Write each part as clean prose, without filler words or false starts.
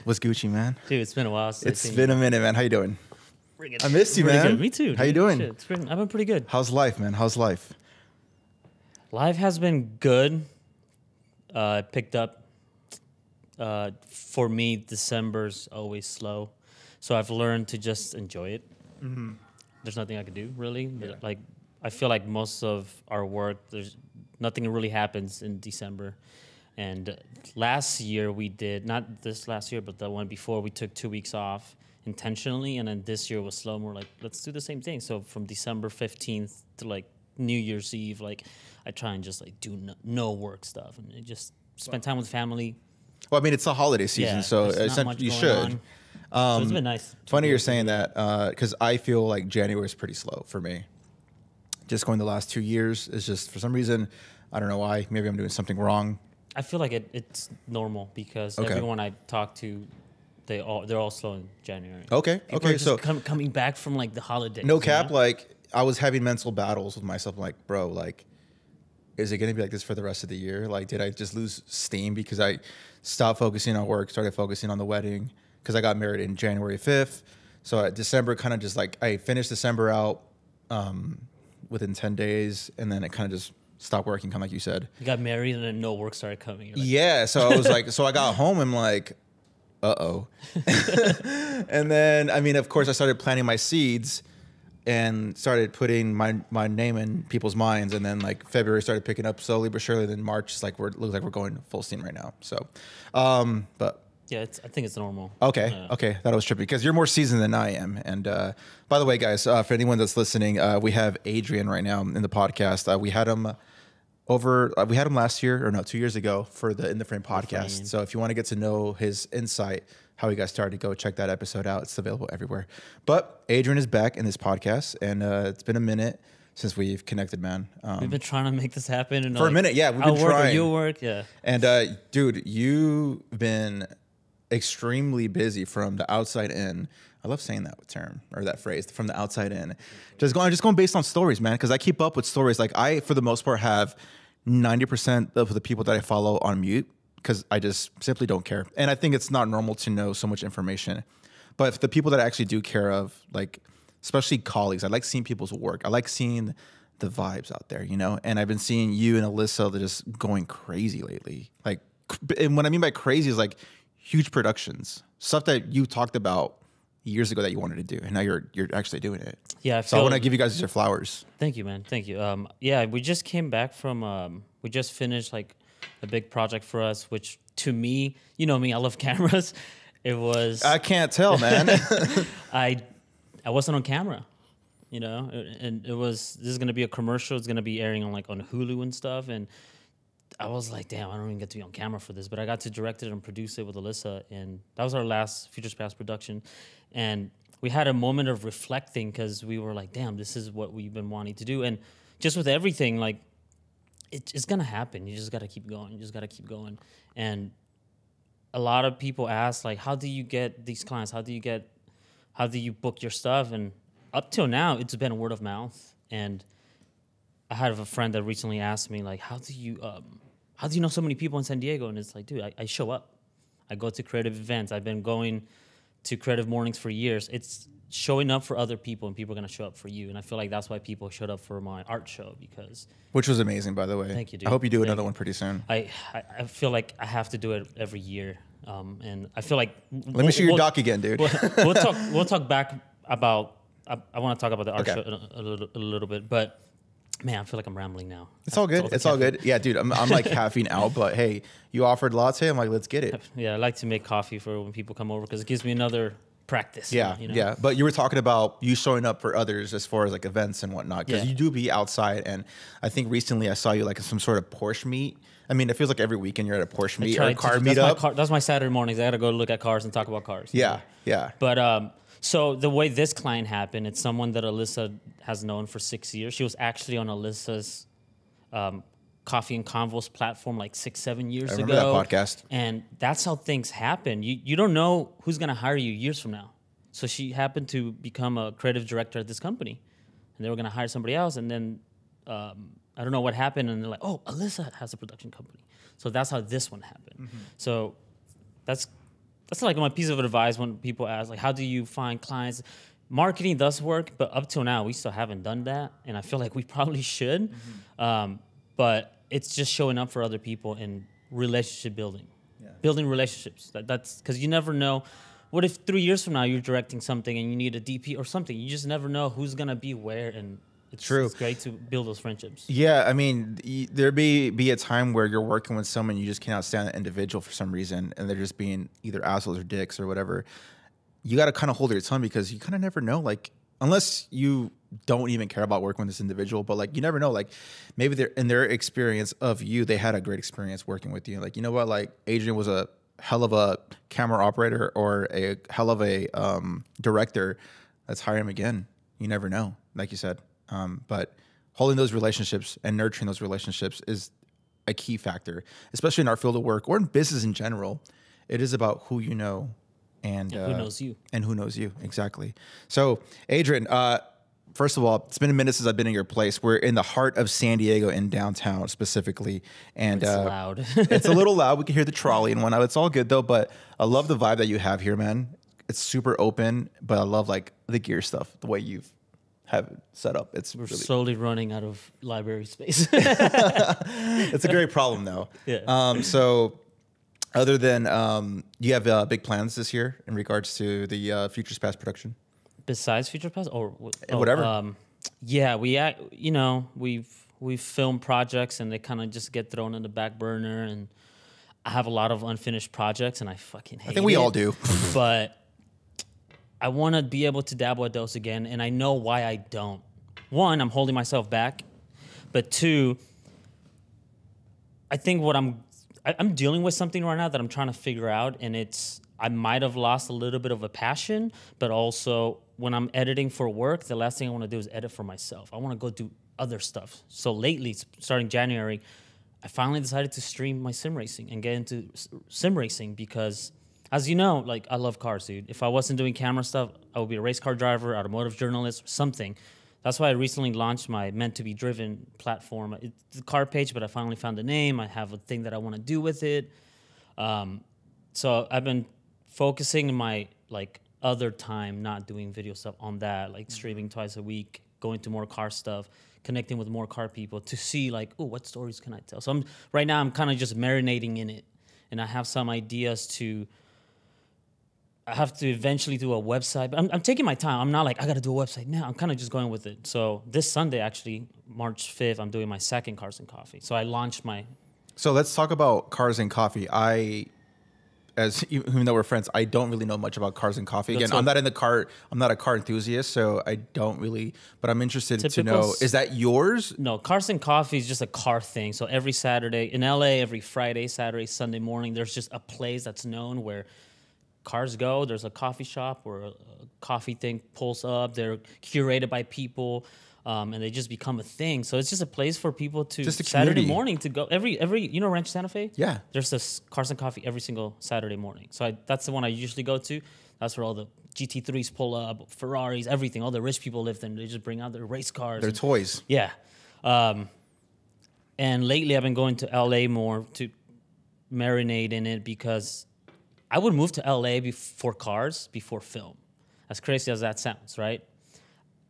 What's Gucci, man? Dude, it's been a while. It's been a minute, man. How you doing? Bring I missed you, man. Good. Me too. Dude. How you doing? Shit, I've been pretty good. How's life, man? How's life? Life has been good. Picked up. For me, December's always slow, so I've learned to just enjoy it. Mm-hmm. There's nothing I can do really. Yeah. Like I feel like most of our work, there's nothing really happens in December. And last year we did, not this last year, but the one before, we took 2 weeks off intentionally. And then this year was slow. And we're like, let's do the same thing. So from December 15th to like New Year's Eve, like I try and just like do no work stuff and just spend time with family. Well, I mean, it's a holiday season, so you should. So it's been nice. Funny you're saying that because I feel like January is pretty slow for me. Just going the last 2 years is just, for some reason, I don't know why. Maybe I'm doing something wrong. I feel like it's normal because everyone I talk to, they're all slow in January. Okay. People are just coming back from like the holidays. No cap, like I was having mental battles with myself. I'm like, bro, like, is it going to be like this for the rest of the year? Like, did I just lose steam because I stopped focusing on work, started focusing on the wedding? Because I got married in January 5th. So December kind of just like, I finished December out within 10 days. And then it kind of just stopped working, kind of like you said. You got married and then no work started coming. Like, yeah. So I was like, so I got home and like, uh-oh. And then, I mean, of course, I started planting my seeds and started putting my name in people's minds. And then like February started picking up slowly but surely. Then March is like, looks like we're going full steam right now. So, but yeah, I think it's normal. Okay. Okay. That was trippy because you're more seasoned than I am. And by the way, guys, for anyone that's listening, we have Adrian right now in the podcast. We had him we had him last year, or no, 2 years ago for the In the Frame podcast. So if you want to get to know his insight, how he got started, go check that episode out. It's available everywhere. But Adrian is back in this podcast, and it's been a minute since we've connected, man. We've been trying to make this happen. And for a minute, yeah. We've been trying. You work, yeah. And dude, you've been extremely busy from the outside in. I love saying that term or that phrase, from the outside in. Just going based on stories, man, because I keep up with stories. Like I, for the most part, have 90% of the people that I follow on mute because I just simply don't care. And I think it's not normal to know so much information. But the people that I actually do care of, like especially colleagues, I like seeing people's work. I like seeing the vibes out there, you know? And I've been seeing you and Alyssa, they're just going crazy lately. Like, and what I mean by crazy is like huge productions, stuff that you talked about years ago that you wanted to do, and now you're actually doing it. Yeah, so I want to give you guys your flowers. Thank you, man. Thank you. Yeah, we just came back from. We just finished like a big project for us, which to me, you know me, I love cameras. It was. I can't tell, man. I wasn't on camera, you know, and it was. This is gonna be a commercial. It's gonna be airing on like on Hulu and stuff, and I was like, damn, I don't even get to be on camera for this, but I got to direct it and produce it with Alyssa, and that was our last Futures Past production. And we had a moment of reflecting because we were like, damn, this is what we've been wanting to do. And just with everything, like, it's going to happen. You just got to keep going. You just got to keep going. And a lot of people ask, like, how do you get these clients? How do you book your stuff? And up till now, it's been word of mouth. And I had a friend that recently asked me, like, how do you know so many people in San Diego? And it's like, dude, I show up. I go to creative events. I've been going to creative mornings for years. It's showing up for other people, and people are going to show up for you. And I feel like that's why people showed up for my art show, because... Which was amazing, by the way. Thank you, dude. I hope you do another one pretty soon. I feel like I have to do it every year. And I feel like... Let me see your doc again, dude. We'll talk back about... I want to talk about the art show a little bit, but... Man, I feel like I'm rambling now. It's all good. It's all good. Yeah, dude, I'm like caffeine out, but hey, you offered latte. I'm like, let's get it. Yeah, I like to make coffee for when people come over because it gives me another practice. Yeah, you know? Yeah. But you were talking about you showing up for others as far as like events and whatnot, because you do be outside. And I think recently I saw you like at some sort of Porsche meet. I mean, it feels like every weekend you're at a Porsche meet or a car meetup. That's my Saturday mornings. I got to go look at cars and talk about cars. Yeah, yeah. But so the way this client happened, it's someone that Alyssa has known for 6 years. She was actually on Alyssa's Coffee and Convos platform like 6-7 years ago. I remember that podcast. And that's how things happen. You don't know who's going to hire you years from now. So she happened to become a creative director at this company. And they were going to hire somebody else. And then I don't know what happened. And they're like, oh, Alyssa has a production company. So that's how this one happened. Mm-hmm. So that's that's like my piece of advice when people ask, like, how do you find clients? Marketing does work, but up till now, we still haven't done that. And I feel like we probably should. But it's just showing up for other people and relationship building. Building relationships. That's because you never know. What if 3 years from now you're directing something and you need a DP or something? You just never know who's going to be where. And it's great to build those friendships. Yeah, I mean, there be a time where you're working with someone you just cannot stand the individual for some reason, and they're just being either assholes or dicks or whatever. You got to kind of hold your tongue because you kind of never know, like, unless you don't even care about working with this individual, but like, you never know, like, maybe they're in their experience of you, they had a great experience working with you. Like, you know what, like, Adrian was a hell of a camera operator or a hell of a director. Let's hire him again. You never know, like you said. But holding those relationships and nurturing those relationships is a key factor, especially in our field of work or in business in general. It is about who you know and who knows you. And who knows you, exactly. So, Adrian, first of all, it's been a minute since I've been in your place. We're in the heart of San Diego, in downtown specifically. And it's loud. It's a little loud. We can hear the trolley and whatnot. It's all good, though. But I love the vibe that you have here, man. It's super open, but I love, like, the gear stuff, the way you've have it set up. We're really slowly running out of library space. It's a great problem, though. Yeah. So other than, do you have big plans this year in regards to the Futures Past production? Besides Future Past, or whatever. Yeah, we've filmed projects and they kind of just get thrown in the back burner. And I have a lot of unfinished projects, and I fucking hate it. I think we all do. But I want to be able to dabble at those again, and I know why I don't. One, I'm holding myself back, but two, I think what I'm dealing with something right now that I'm trying to figure out, and I might have lost a little bit of a passion, but also when I'm editing for work, the last thing I want to do is edit for myself. I want to go do other stuff. So lately, starting January, I finally decided to stream my sim racing and get into sim racing because, as you know, like, I love cars, dude. If I wasn't doing camera stuff, I would be a race car driver, automotive journalist, something. That's why I recently launched my Meant to Be Driven platform. It's a car page, but I finally found a name. I have a thing that I want to do with it. So I've been focusing my, like, other time not doing video stuff on that, like streaming twice a week, going to more car stuff, connecting with more car people to see, like, oh, what stories can I tell? So right now I'm kind of just marinating in it, and I have some ideas to. I have to eventually do a website, but I'm taking my time. I'm not like, I got to do a website now. I'm kind of just going with it. So this Sunday, actually, March 5th, I'm doing my second Cars and Coffee. So I launched my... So let's talk about Cars and Coffee. Even though we're friends, I don't really know much about Cars and Coffee. Again, I'm not a car enthusiast, so I don't really, but I'm interested to know, is that yours? No, Cars and Coffee is just a car thing. So every Saturday, in LA, every Friday, Saturday, Sunday morning, there's just a place that's known where cars go. There's a coffee shop where a coffee thing pulls up. They're curated by people, and they just become a thing. So it's just a place for people to just a Saturday morning to go. Every you know Ranch Santa Fe? Yeah. There's this Cars and Coffee every single Saturday morning. So that's the one I usually go to. That's where all the GT3s pull up, Ferraris, everything. All the rich people live there. They just bring out their race cars. Their toys. Yeah. And lately I've been going to LA more to marinate in it because I would move to LA before cars, before film. As crazy as that sounds, right?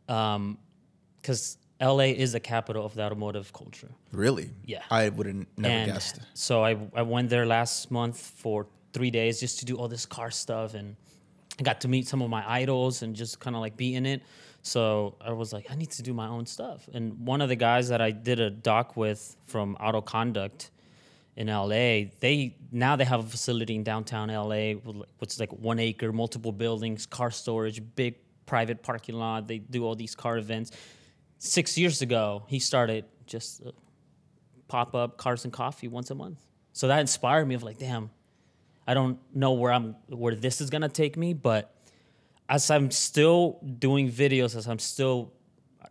Because LA is the capital of the automotive culture. Really? Yeah. I wouldn't never guessed. So I went there last month for 3 days just to do all this car stuff, and I got to meet some of my idols and just kind of like be in it. So I was like, I need to do my own stuff. And one of the guys that I did a doc with from Auto Conduct in LA, they have a facility in downtown LA, which is like 1 acre, multiple buildings, car storage, big private parking lot. They do all these car events. 6 years ago, he started just pop up Cars and Coffee once a month. So that inspired me of like, damn, I don't know where this is gonna take me, but as I'm still doing videos,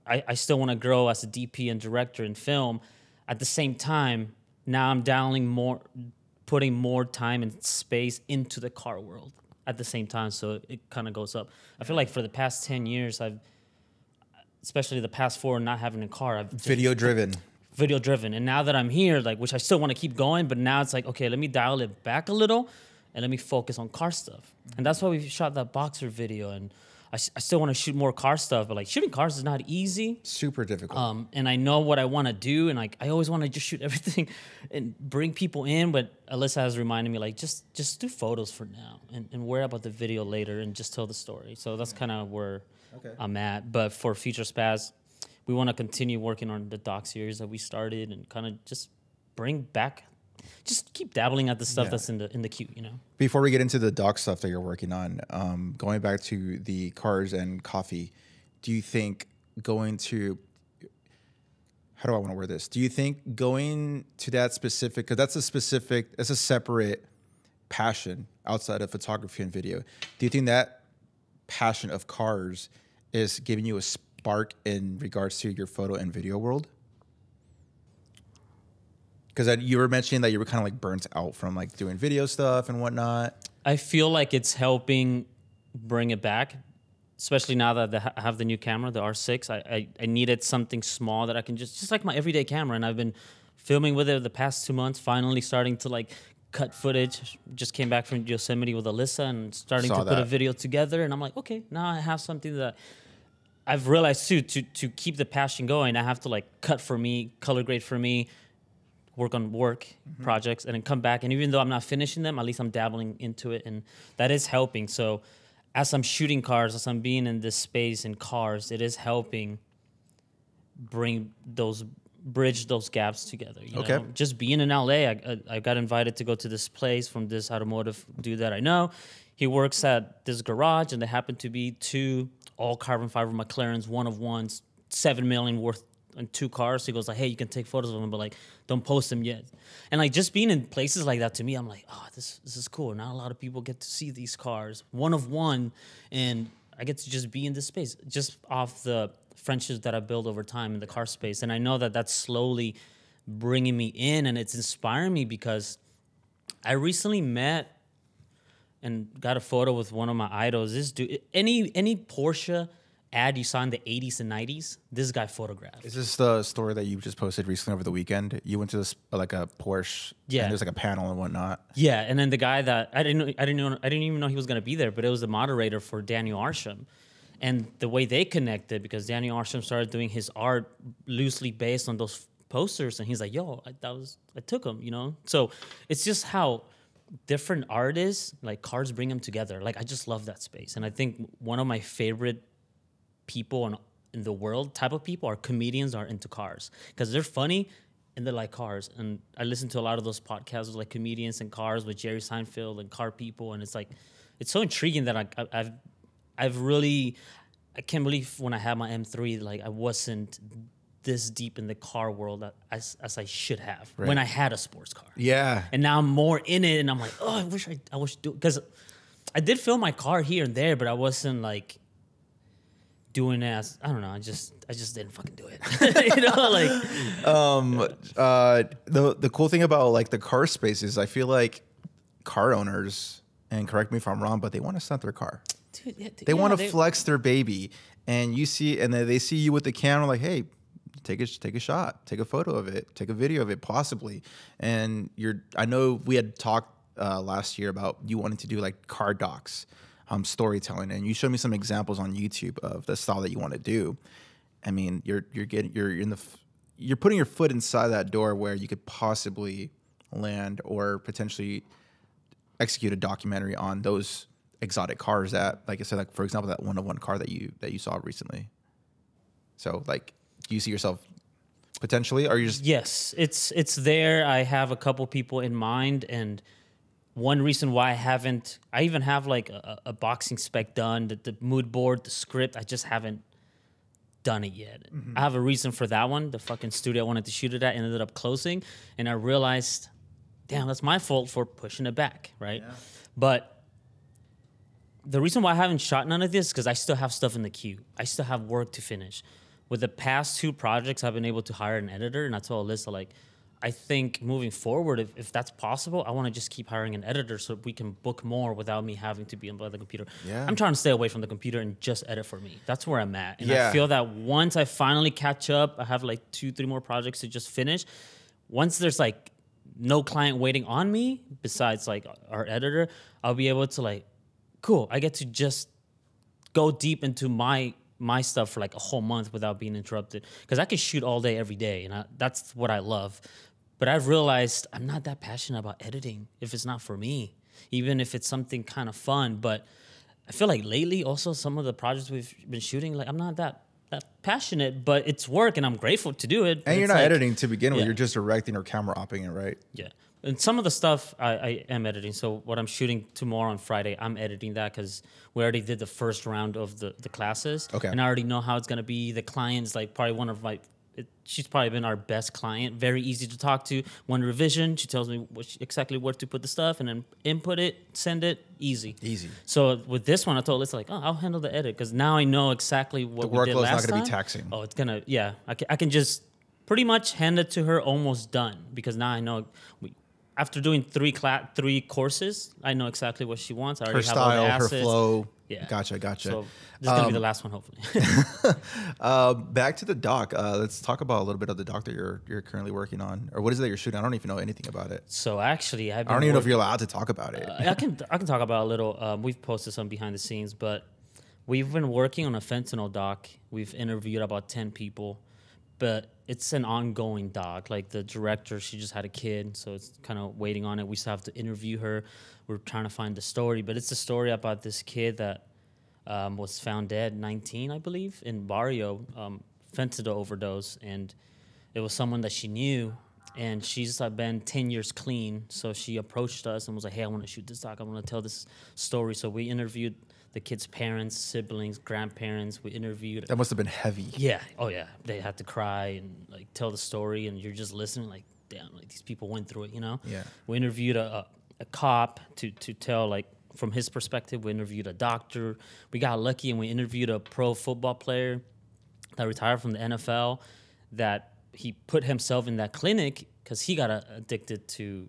I still want to grow as a DP and director in film. At the same time, now I'm putting more time and space into the car world at the same time, so it kind of goes up. I feel like for the past 10 years, especially the past 4, not having a car, I've video driven. And now that I'm here, like, which I still want to keep going, but now it's like, okay, let me dial it back a little and let me focus on car stuff. And that's why we shot that boxer video. And I still want to shoot more car stuff, but like shooting cars is not easy. Super difficult. And I know what I want to do, and like I always want to just shoot everything and bring people in. But Alyssa has reminded me, like, just do photos for now, and worry about the video later, and just tell the story. So that's kind of where I'm at. But for Future Spaz, we want to continue working on the doc series that we started, and kind of just bring back, just keep dabbling at the stuff that's in the queue, you know. Before we get into the doc stuff that you're working on, going back to the cars and coffee, do you think going to, how do I want to word this? Do you think going to that specific, because that's a separate passion outside of photography and video. Do you think that passion of cars is giving you a spark in regards to your photo and video world? Because you were mentioning that you were kind of like burnt out from like doing video stuff and whatnot. I feel like it's helping bring it back, especially now that I have the new camera, the R6. I needed something small that I can just like my everyday camera. And I've been filming with it the past 2 months, finally starting to like cut footage. Just came back from Yosemite with Alyssa and starting to put a video together. And I'm like, okay, now I have something that I've realized too, to keep the passion going, I have to like cut for me, color grade for me, work on projects, and then come back. And even though I'm not finishing them, at least I'm dabbling into it, and that is helping. So as I'm shooting cars, as I'm being in this space in cars, it is helping bridge those gaps together. You know? Just being in LA, I got invited to go to this place from this automotive dude that I know. He works at this garage, and there happened to be 2 all carbon fiber McLarens, one of ones, $7 million worth, and 2 cars. He goes like, hey, you can take photos of them, but like, don't post them yet. And like, just being in places like that, to me, I'm like, oh, this is cool. Not a lot of people get to see these cars, one of one, and I get to just be in this space, just off the friendships that I built over time in the car space. And I know that that's slowly bringing me in, and it's inspiring me, because I recently met and got a photo with one of my idols. This dude, any Porsche ad you saw in the 80s and 90s, this guy photographed. Is this the story that you just posted recently over the weekend? You went to this like a Porsche, and there's like a panel and whatnot. Yeah, and then the guy that I didn't even know he was gonna be there, but it was the moderator for Daniel Arsham, and the way they connected, because Daniel Arsham started doing his art loosely based on those posters, and he's like, "Yo, I took them," you know. So it's just how different artists, like cars, bring them together. Like, I just love that space, and I think one of my favorite people in the world, type of people, are comedians are into cars, because they're funny and they like cars. And I listen to a lot of those podcasts with like comedians and cars, with Jerry Seinfeld and car people, and it's like, it's so intriguing that I've really, I can't believe when I had my M3, like I wasn't this deep in the car world as I should have when I had a sports car. Yeah. And now I'm more in it, and I'm like, oh, I wish because I did film my car here and there, but I wasn't like doing as, I don't know, I just didn't fucking do it. You know, like the cool thing about like the car space is I feel like car owners, and correct me if I'm wrong, but they want to stunt their car. Dude, they want to flex their baby, and you see, and then they see you with the camera, like, hey, take a shot, take a photo of it, take a video of it, possibly. And I know we had talked last year about you wanting to do like car docs, storytelling, and you showed me some examples on YouTube of the style that you want to do. I mean, you're putting your foot inside that door where you could possibly land or potentially execute a documentary on those exotic cars that, like I said, like for example, that one-of-one car that you saw recently. So like, do you see yourself potentially, or are you just... Yes, it's there. I have a couple people in mind, and one reason why I even have like a boxing spec done, the mood board, the script, I just haven't done it yet. Mm-hmm. I have a reason for that one. The fucking studio I wanted to shoot it at ended up closing, and I realized, damn, that's my fault for pushing it back, right? Yeah. But the reason why I haven't shot none of this is because I still have stuff in the queue. I still have work to finish. With the past 2 projects, I've been able to hire an editor, and I told Alyssa, like, I think moving forward, if that's possible, I want to just keep hiring an editor so we can book more without me having to be on the computer. Yeah. I'm trying to stay away from the computer and just edit for me. That's where I'm at. And I feel that once I finally catch up, I have like 2-3 more projects to just finish. Once there's like no client waiting on me besides like our editor, I'll be able to like, cool, I get to just go deep into my stuff for like a whole month without being interrupted, because I can shoot all day every day, and that's what I love. But I've realized I'm not that passionate about editing if it's not for me, even if it's something kind of fun. But I feel like lately also some of the projects we've been shooting, like I'm not that passionate, but it's work and I'm grateful to do it. And you're not like, editing to begin with, yeah. You're just directing or camera opping it, right? Yeah. And some of the stuff I am editing. So what I'm shooting tomorrow on Friday, I'm editing that because we already did the first round of the classes. Okay. And I already know how it's going to be. The client's like probably one of she's probably been our best client. Very easy to talk to. One revision, she tells me exactly where to put the stuff and then input it, send it, easy. Easy. So with this one, I told Lisa, like, oh, I'll handle the edit because now I know exactly what we did last time. The workload's not going to be taxing. Oh, it's going to, yeah. I can just pretty much hand it to her almost done because now I know after doing three courses, I know exactly what she wants. I already have all the assets. Her flow. Yeah. Gotcha. So this is going to be the last one, hopefully. Back to the doc. Let's talk about a little bit of the doc that you're currently working on. Or what is it that you're shooting? I don't even know anything about it. So actually, I don't even know if you're allowed to talk about it. I can talk about a little. We've posted some behind the scenes, but we've been working on a fentanyl doc. We've interviewed about 10 people. But it's an ongoing doc. Like the director, she just had a kid, so it's kind of waiting on it. We still have to interview her. We're trying to find the story, but it's a story about this kid that was found dead, 19, I believe, in Barrio, fentanyl overdose, and it was someone that she knew, and she's been 10 years clean. So she approached us and was like, "Hey, I want to shoot this doc. I want to tell this story." So we interviewed the kid's parents, siblings, grandparents. We interviewed. That must have been heavy. Yeah. Oh, yeah. They had to cry and like tell the story, and you're just listening, like, damn, like these people went through it, you know? Yeah. We interviewed a cop to tell, like, from his perspective. We interviewed a doctor. We got lucky, and we interviewed a pro football player that retired from the NFL that he put himself in that clinic because he got addicted to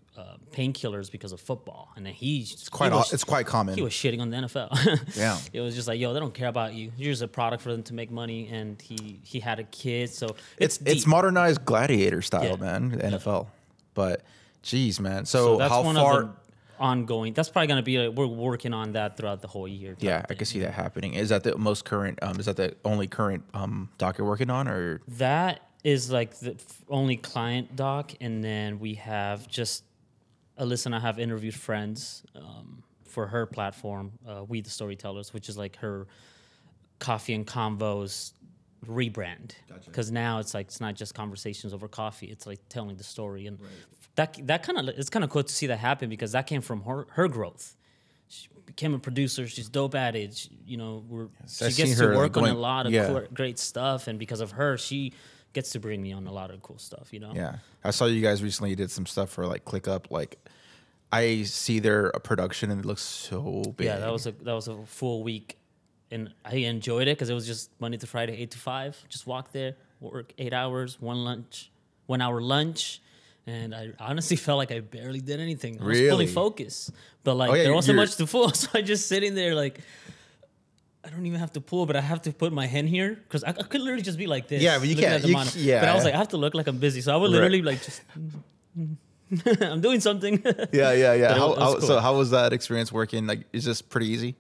painkillers because of football, and then it's quite common. He was shitting on the NFL. Yeah, it was just like, yo, they don't care about you. You're just a product for them to make money, and he had a kid, so it's modernized gladiator style, man. The NFL, but geez, man. So that's how one far? Of the ongoing. That's probably gonna be. We're working on that throughout the whole year. Yeah, I can see that happening. Is that the most current? Is that the only current doc you're working on, or that? Is like the only client doc, and then we have just Alyssa and I have interviewed friends for her platform, We the Storytellers, which is like her coffee and convos rebrand. Because now it's like it's not just conversations over coffee; it's like telling the story, and that kind of it's kind of cool to see that happen because that came from her growth. She became a producer. She's dope at it. She gets to work on a lot of great stuff, and because of her, she gets to bring me on a lot of cool stuff, you know? Yeah. I saw you guys recently did some stuff for like ClickUp. Like I see their production and it looks so big. Yeah, that was a full week, and I enjoyed it because it was just Monday to Friday, 8 to 5. Just walk there, work 8 hours, 1 hour lunch. And I honestly felt like I barely did anything. I was fully focused. But like there wasn't much to pull. So I just sitting there like I don't even have to pull, but I have to put my hand here because I could literally just be like this. Yeah, but you can't. But I was like, I have to look like I'm busy, so I would literally like just. I'm doing something. Yeah. Cool. So how was that experience working? Like, is this pretty easy?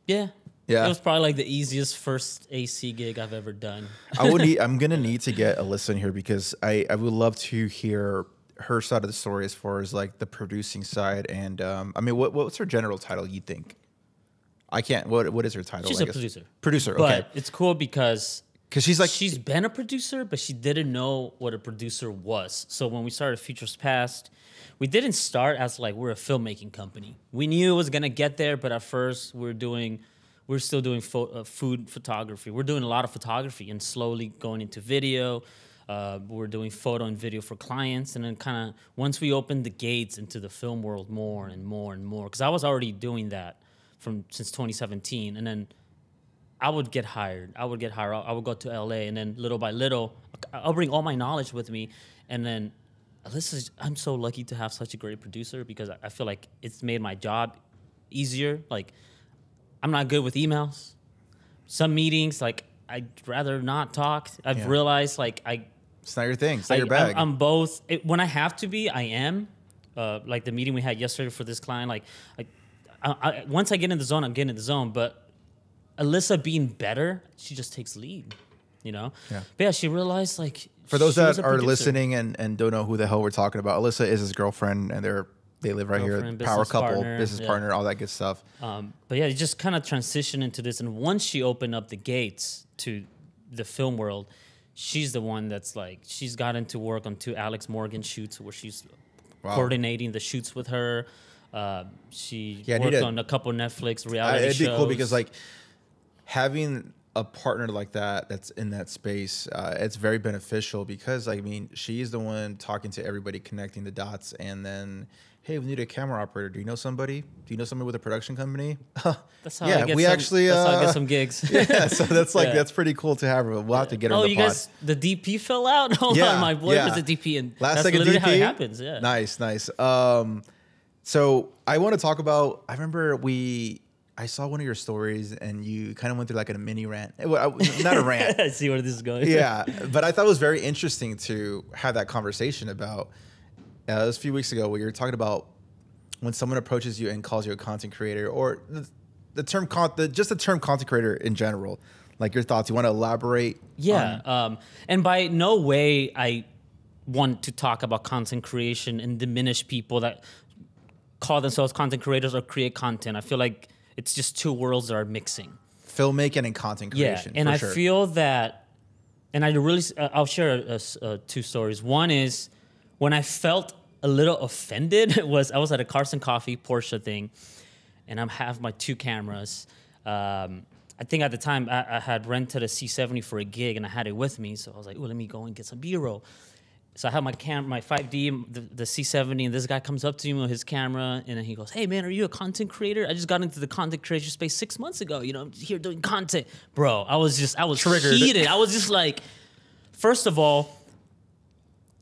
Yeah. It was probably like the easiest first AC gig I've ever done. I'm gonna need to get Alyssa in here because I would love to hear her side of the story as far as like the producing side. And I mean, what's her general title? You think? I can't. What is her title? She's a producer. Producer. Okay. But it's cool because she's been a producer, but she didn't know what a producer was. So when we started Futures Past, we didn't start as like we're a filmmaking company. We knew it was gonna get there, but at first we're still doing food photography. We're doing a lot of photography and slowly going into video. We're doing photo and video for clients, and then kind of once we opened the gates into the film world more and more and more, because I was already doing that since 2017, and then I would get hired. I would go to LA, and then little by little, I'll bring all my knowledge with me, and then I'm so lucky to have such a great producer because I feel like it's made my job easier. Like, I'm not good with emails. Some meetings, like, I'd rather not talk. I've realized, like, It's not your thing. It's not your bag. I'm both. When I have to be, I am. Like the meeting we had yesterday for this client, once I get in the zone, I'm getting in the zone. But Alyssa being better, she just takes lead, you know? Yeah. But yeah, she realized, like... For those that are listening and don't know who the hell we're talking about, Alyssa is his girlfriend, and they live right here. Power couple, business partner, all that good stuff. But yeah, it just kind of transitioned into this. And once she opened up the gates to the film world, she's the one that's like... She's gotten to work on 2 Alex Morgan shoots where she's coordinating the shoots with her. She worked on a couple Netflix reality shows. It'd be cool because, like, having a partner like that that's in that space, it's very beneficial because, I mean, she's the one talking to everybody, connecting the dots, and then, hey, we need a camera operator. Do you know somebody? Do you know somebody with a production company? That's how I get some gigs. Yeah, so that's like that's pretty cool to have her. We'll have to get her. Oh, you guys, the DP fell out. Hold on, my boy was the DP, and that's literally how it happens. Yeah, nice. So I want to talk about. I remember I saw one of your stories, and you kind of went through like a mini rant. Not a rant. I see where this is going. Yeah, but I thought it was very interesting to have that conversation about. It was a few weeks ago where you were talking about when someone approaches you and calls you a content creator, or the term content creator in general. Like your thoughts. You want to elaborate? Yeah, and by no way I want to talk about content creation and diminish people that call themselves content creators or create content. I feel like it's just 2 worlds that are mixing. Filmmaking and content creation. Yeah, and I feel that, and I'll share 2 stories. One is when I felt a little offended I was at a Carson Coffee Porsche thing, and I have my 2 cameras. I think at the time I had rented a C70 for a gig, and I had it with me, so I was like, "Oh, let me go and get some B-roll." So I have my 5D, the C70, and this guy comes up to me with his camera, and then he goes, "Hey, man, are you a content creator? I just got into the content creation space 6 months ago. You know, I'm here doing content." Bro, I was triggered. Heated. I was just like, first of all,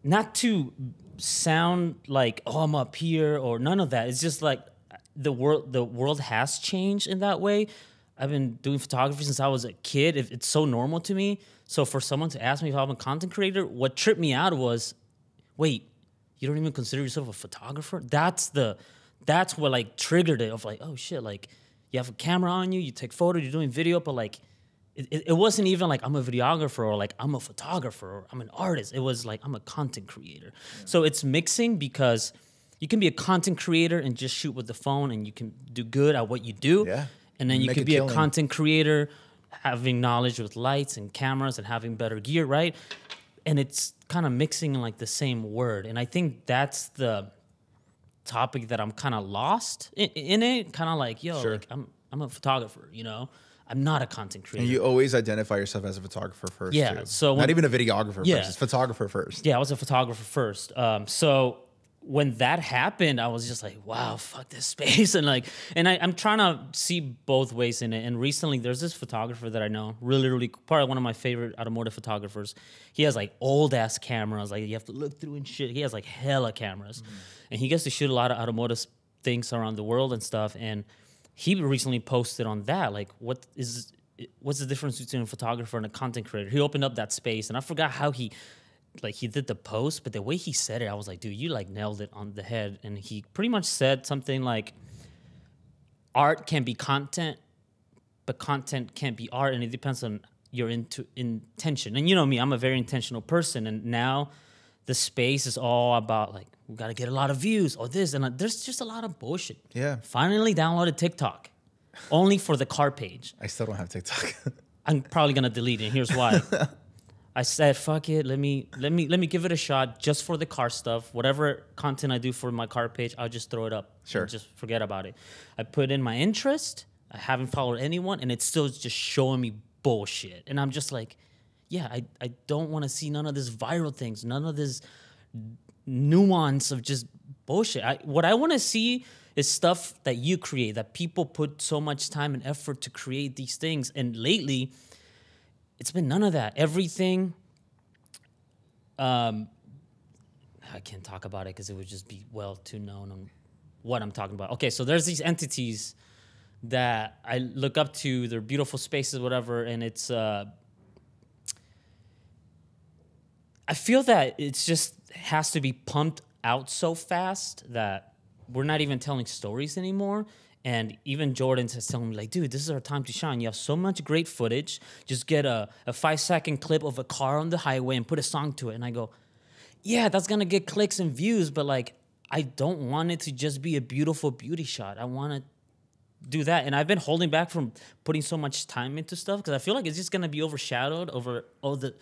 not to sound like, oh, I'm up here or none of that. It's just like the world has changed in that way. I've been doing photography since I was a kid. It's so normal to me. So for someone to ask me if I'm a content creator, what tripped me out was, wait, you don't even consider yourself a photographer? That's what like triggered it of like, oh shit, like you have a camera on you, you take photos, you're doing video, but like it wasn't even like I'm a videographer or like I'm a photographer or I'm an artist. It was like I'm a content creator. Yeah. So it's mixing because you can be a content creator and just shoot with the phone and you can do good at what you do. Yeah. And then you could be a content creator having knowledge with lights and cameras and having better gear, right? And it's kind of mixing in like the same word. And I think that's the topic that I'm kind of lost in it. Kind of like, yo, like I'm a photographer, you know? I'm not a content creator. And you always identify yourself as a photographer first, too. So not even a videographer first, it's photographer first. Yeah, I was a photographer first. So when that happened, I was just like, wow, fuck this space. And like, I'm trying to see both ways in it. And recently there's this photographer that I know, really, probably one of my favorite automotive photographers. He has like old ass cameras, like you have to look through and shit. He has like hella cameras. And he gets to shoot a lot of automotive things around the world and stuff. And he recently posted on that, like, what's the difference between a photographer and a content creator? He opened up that space, and I forgot how he did the post, but the way he said it, I was like, dude, you like nailed it on the head. And he pretty much said something like, art can be content, but content can't be art, and it depends on your intention. And you know me, I'm a very intentional person, and now the space is all about like, we got to get a lot of views or this, and there's just a lot of bullshit. Yeah. Finally downloaded TikTok, only for the car page. I still don't have TikTok. I'm probably gonna delete it. Here's why. I said, fuck it. Let me give it a shot just for the car stuff. Whatever content I do for my car page, I'll just throw it up. Sure. Just forget about it. I put in my interest. I haven't followed anyone, and it's still just showing me bullshit. And I'm just like, yeah, I don't want to see none of this viral things, none of this nuance of just bullshit. What I want to see is stuff that you create, that people put so much time and effort to create these things. And lately, it's been none of that. Everything, I can't talk about it because it would just be well too known on what I'm talking about. Okay, so there's these entities that I look up to. They're beautiful spaces, whatever, and it's I feel that it's just has to be pumped out so fast that we're not even telling stories anymore. And even Jordan says, telling me like, dude, this is our time to shine. You have so much great footage. Just get a 5-second clip of a car on the highway and put a song to it. And I go, yeah, that's going to get clicks and views. But like, I don't want it to just be a beautiful beauty shot. I want to do that. And I've been holding back from putting so much time into stuff because I feel like it's just going to be overshadowed over all the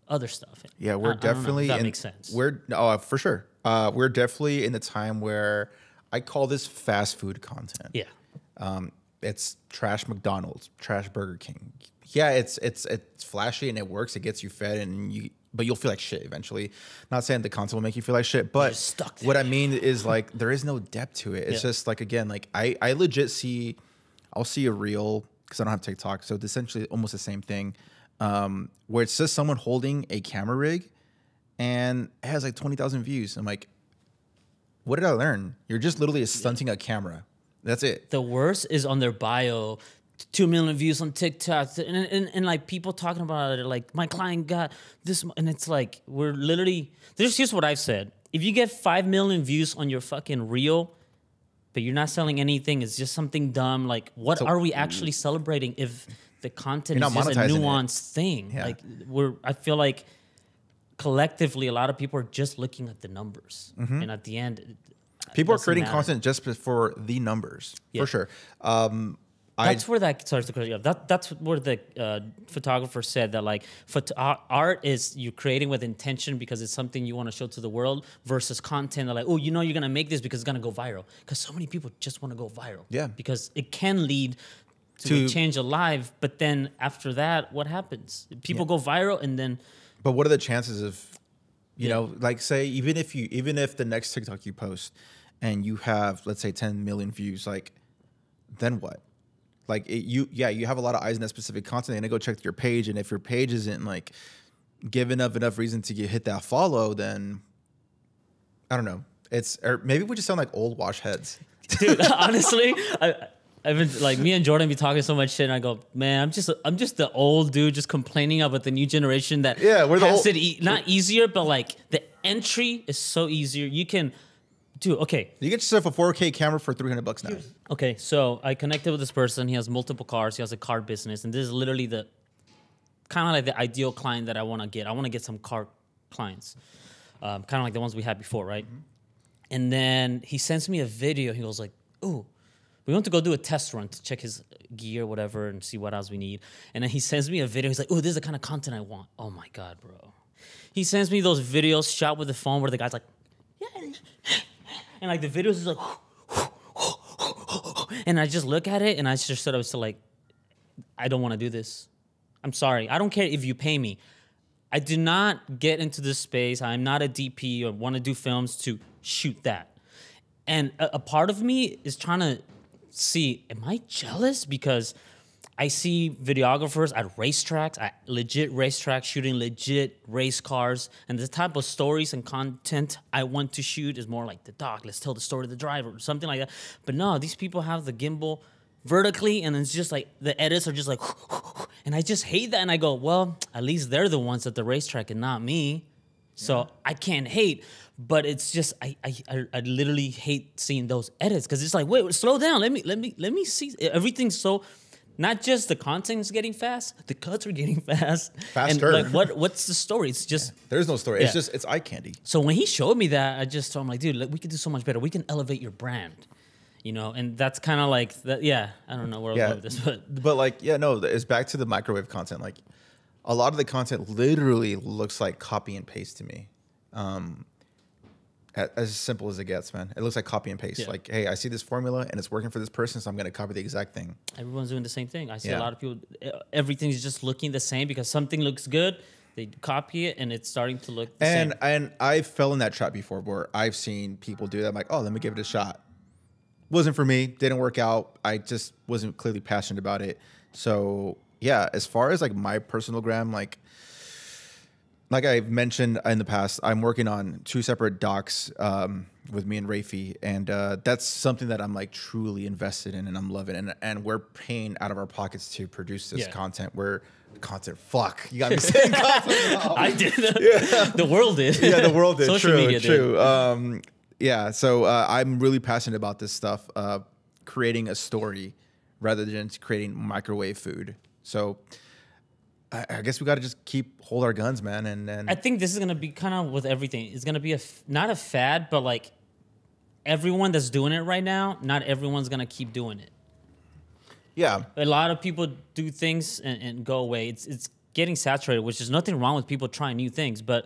other stuff. Yeah, we're definitely, that makes sense. For sure. We're definitely in the time where I call this fast food content. Yeah. It's trash McDonald's, trash Burger King. Yeah, it's flashy and it works. It gets you fed but you'll feel like shit eventually. Not saying the content will make you feel like shit, but what I mean is like there is no depth to it. It's just like, again, like I legit I'll see a reel because I don't have TikTok, so it's essentially almost the same thing, where it's just someone holding a camera rig and it has like 20,000 views. I'm like, what did I learn? You're just literally stunting a camera. That's it. The worst is on their bio, 2 million views on TikTok, and like people talking about it, like my client got this, and it's like we're literally. Here's what I've said: if you get 5 million views on your fucking reel, but you're not selling anything, it's just something dumb. Like, what are we actually celebrating if the content is just a nuanced thing? Yeah. Like I feel like collectively, a lot of people are just looking at the numbers, and at the end, people are creating content just for the numbers, for sure. That's where that's where the photographer said that like art is you creating with intention because it's something you want to show to the world versus content that like, oh, you know, you're gonna make this because it's gonna go viral, because so many people just want to go viral. Yeah, because it can lead to a change of life, but then after that, what happens? People go viral and then. But what are the chances of, you know, like say even if the next TikTok you post and you have, let's say, 10 million views, like then what? Like you have a lot of eyes on that specific content, and they go check your page, and if your page isn't like giving enough reason to hit that follow, then I don't know. Or maybe we just sound like old wash heads. Dude, honestly, I've been like, me and Jordan be talking so much shit, and I go, man, I'm just the old dude just complaining about the new generation that has it not easier, but like the entry is so easier. You can. Dude, okay. You get yourself a 4K camera for $300 now. Okay, so I connected with this person. He has multiple cars. He has a car business, and this is literally the kind of like the ideal client that I want to get. I want to get some car clients, kind of like the ones we had before, right? Mm-hmm. And then he sends me a video. He goes like, "Ooh, we want to go do a test run to check his gear, whatever, and see what else we need." And then he sends me a video. He's like, "Ooh, this is the kind of content I want." Oh my god, bro! He sends me those videos shot with the phone where the guy's like, "Yeah." And like the videos is like, and I just look at it and I just said, I was like, I don't want to do this. I'm sorry. I don't care if you pay me. I do not get into this space. I'm not a DP or want to do films to shoot that. And a part of me is trying to see, am I jealous? Because I see videographers at racetracks, at legit racetracks, shooting legit race cars. And the type of stories and content I want to shoot is more like the doc. Let's tell the story of the driver or something like that. But no, these people have the gimbal vertically, and it's just like the edits are just like, and I just hate that. And I go, well, at least they're the ones at the racetrack and not me. So I can't hate. But it's just I literally hate seeing those edits because it's like, wait, slow down. Let me see. Everything's so. Not just the content's getting fast, the cuts are getting faster. And like, what's the story? It's just there's no story. Yeah. It's eye candy. So when he showed me that, I just told him like, dude, we could do so much better. We can elevate your brand, you know. And that's kind of like that. Yeah, I don't know where I was going with this, but like, it's back to the microwave content. Like, a lot of the content literally looks like copy and paste to me. As simple as it gets, man. It looks like copy and paste. Yeah. Like, hey, I see this formula and it's working for this person, so I'm going to copy the exact thing. Everyone's doing the same thing. I see a lot of people, everything's just looking the same because something looks good. They copy it and it's starting to look the same. And I fell in that trap before where I've seen people do that. I'm like, oh, let me give it a shot. Wasn't for me. Didn't work out. I just wasn't clearly passionate about it. So, yeah, as far as like my personal gram, like I've mentioned in the past, I'm working on 2 separate docs with me and Rafi, and that's something that I'm like truly invested in and I'm loving. And we're paying out of our pockets to produce this content. We're content. Fuck, you got me saying content. I did. The world did. Yeah, the world did. Social media did. Yeah, so I'm really passionate about this stuff, creating a story rather than just creating microwave food. So I guess we got to just hold our guns, man. And I think this is gonna be kind of with everything. It's gonna be not a fad, but like everyone that's doing it right now, not everyone's gonna keep doing it. Yeah, a lot of people do things and go away. It's getting saturated, which is nothing wrong with people trying new things. But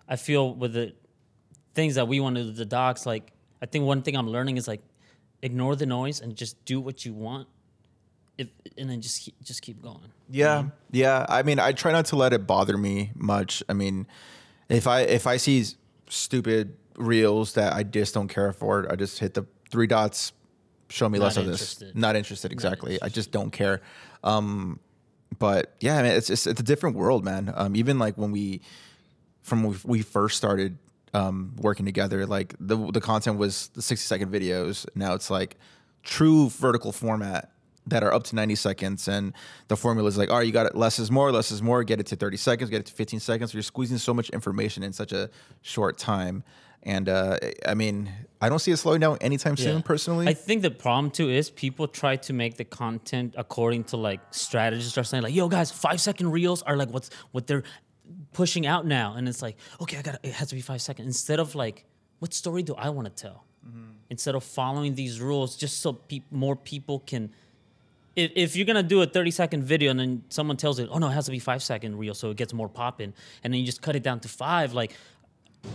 I feel with the things that we want to do, the docs, like I think one thing I'm learning is like ignore the noise and just do what you want. And then just keep going. Yeah, you know? Yeah. I mean, I try not to let it bother me much. I mean, if I see stupid reels that I just don't care for, I just hit the 3 dots. Show me less of this. Not interested. Exactly. I just don't care. But yeah, I mean, it's a different world, man. Even like when we first started working together, like the content was the 60-second videos. Now it's like true vertical format that are up to 90 seconds. And the formula is like, all right, you got it. Less is more, get it to 30 seconds, get it to 15 seconds. So you're squeezing so much information in such a short time. And I mean, I don't see it slowing down anytime soon, personally. I think the problem too is people try to make the content according to like strategists are saying like, yo guys, 5-second reels are like what they're pushing out now. And it's like, okay, it has to be 5 seconds. Instead of like, what story do I want to tell? Mm-hmm. Instead of following these rules, just so more people can. If you're gonna do a 30-second video and then someone tells it, oh no, it has to be 5-second reel so it gets more popping, and then you just cut it down to 5, like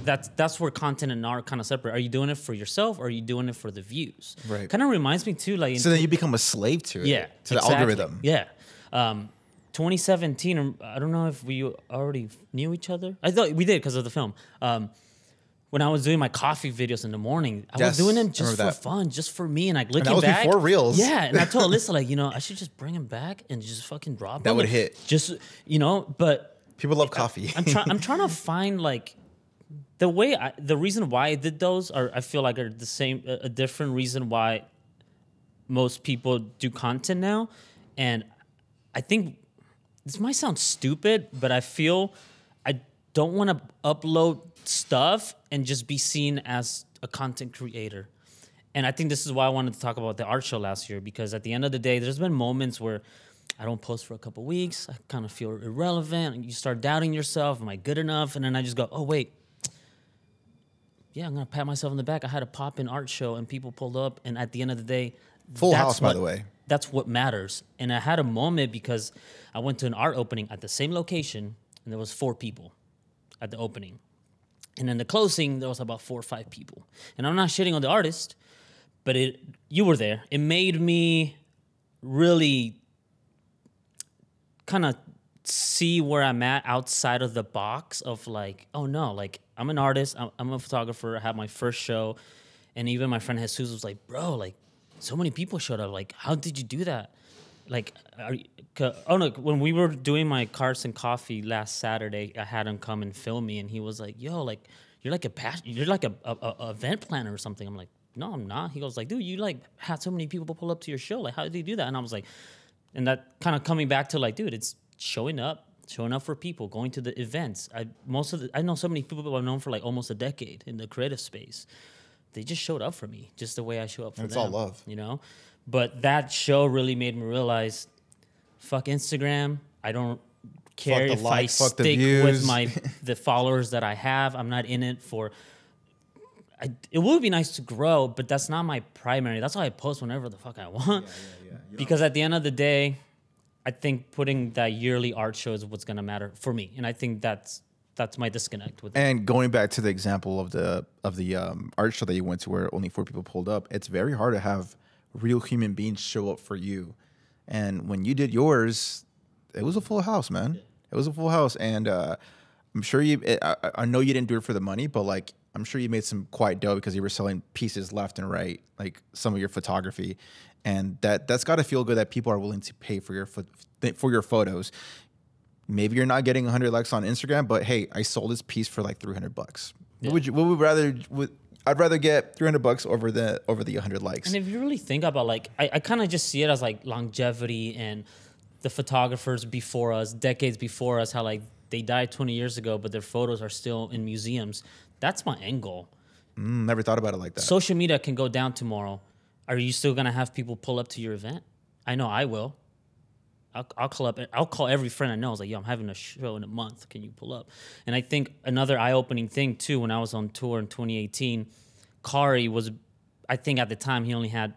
that's where content and art kind of separate. Are you doing it for yourself or are you doing it for the views? Right. Kind of reminds me too, like so then you become a slave to it. To the algorithm. Yeah. 2017. I don't know if we already knew each other. I thought we did because of the film. When I was doing my coffee videos in the morning, I was doing them just for fun, just for me. And like looking back. That was before Reels. Yeah. And I told Alyssa, like, I should just bring him back and just fucking drop that him. That would hit. Just, but. People love coffee. I'm trying to find like the reason why I did those I feel like are the same, a different reason why most people do content now. And I think this might sound stupid, but I feel I don't want to upload stuff and just be seen as a content creator. And I think this is why I wanted to talk about the art show last year, because at the end of the day, there's been moments where I don't post for a couple weeks. I kind of feel irrelevant. And you start doubting yourself. Am I good enough? And then I just go, oh, wait. Yeah, I'm going to pat myself on the back. I had a pop-in art show and people pulled up. And at the end of the day, full house, by the way. That's what matters. And I had a moment because I went to an art opening at the same location and there was 4 people at the opening. And in the closing, there was about 4 or 5 people. And I'm not shitting on the artist, but you were there. It made me really kind of see where I'm at outside of the box of like, oh no, like I'm an artist, I'm a photographer, I had my first show. And even my friend Jesus was like, bro, like so many people showed up. Like, how did you do that? Like, when we were doing my Cars and Coffee last Saturday, I had him come and film me, and he was like, "Yo, like, you're like a event planner or something." I'm like, "No, I'm not." He goes like, "Dude, you like had so many people pull up to your show. Like, how did you do that?" And I was like, and that kind of coming back to like, dude, it's showing up for people, going to the events. I know so many people I've known for like almost a decade in the creative space. They just showed up for me, just the way I show up for them. It's all love, But that show really made me realize, fuck Instagram. I don't care if I stick with the followers that I have. I'm not in it for. It would be nice to grow, but that's not my primary. That's why I post whenever the fuck I want. Yeah. Because at the end of the day, I think putting that yearly art show is what's gonna matter for me, and I think that's my disconnect with it. And going back to the example of the art show that you went to, where only 4 people pulled up, it's very hard to have real human beings show up for you. And when you did yours, it was a full house, man. Yeah. It was a full house. And I'm sure I know you didn't do it for the money, but like, I'm sure you made some quiet dough because you were selling pieces left and right, like some of your photography. And that's got to feel good that people are willing to pay for your photos. Maybe you're not getting 100 likes on Instagram, but hey, I sold this piece for like $300. Yeah. I'd rather get $300 over the 100 likes. And if you really think about, like, I kind of just see it as like longevity and the photographers before us, decades before us, how like they died 20 years ago, but their photos are still in museums. That's my end goal. Never thought about it like that. Social media can go down tomorrow. Are you still gonna have people pull up to your event? I know I will. I'll call every friend I know. I was like, yo, I'm having a show in a month. Can you pull up? And I think another eye-opening thing too, when I was on tour in 2018, Kari was, I think at the time he only had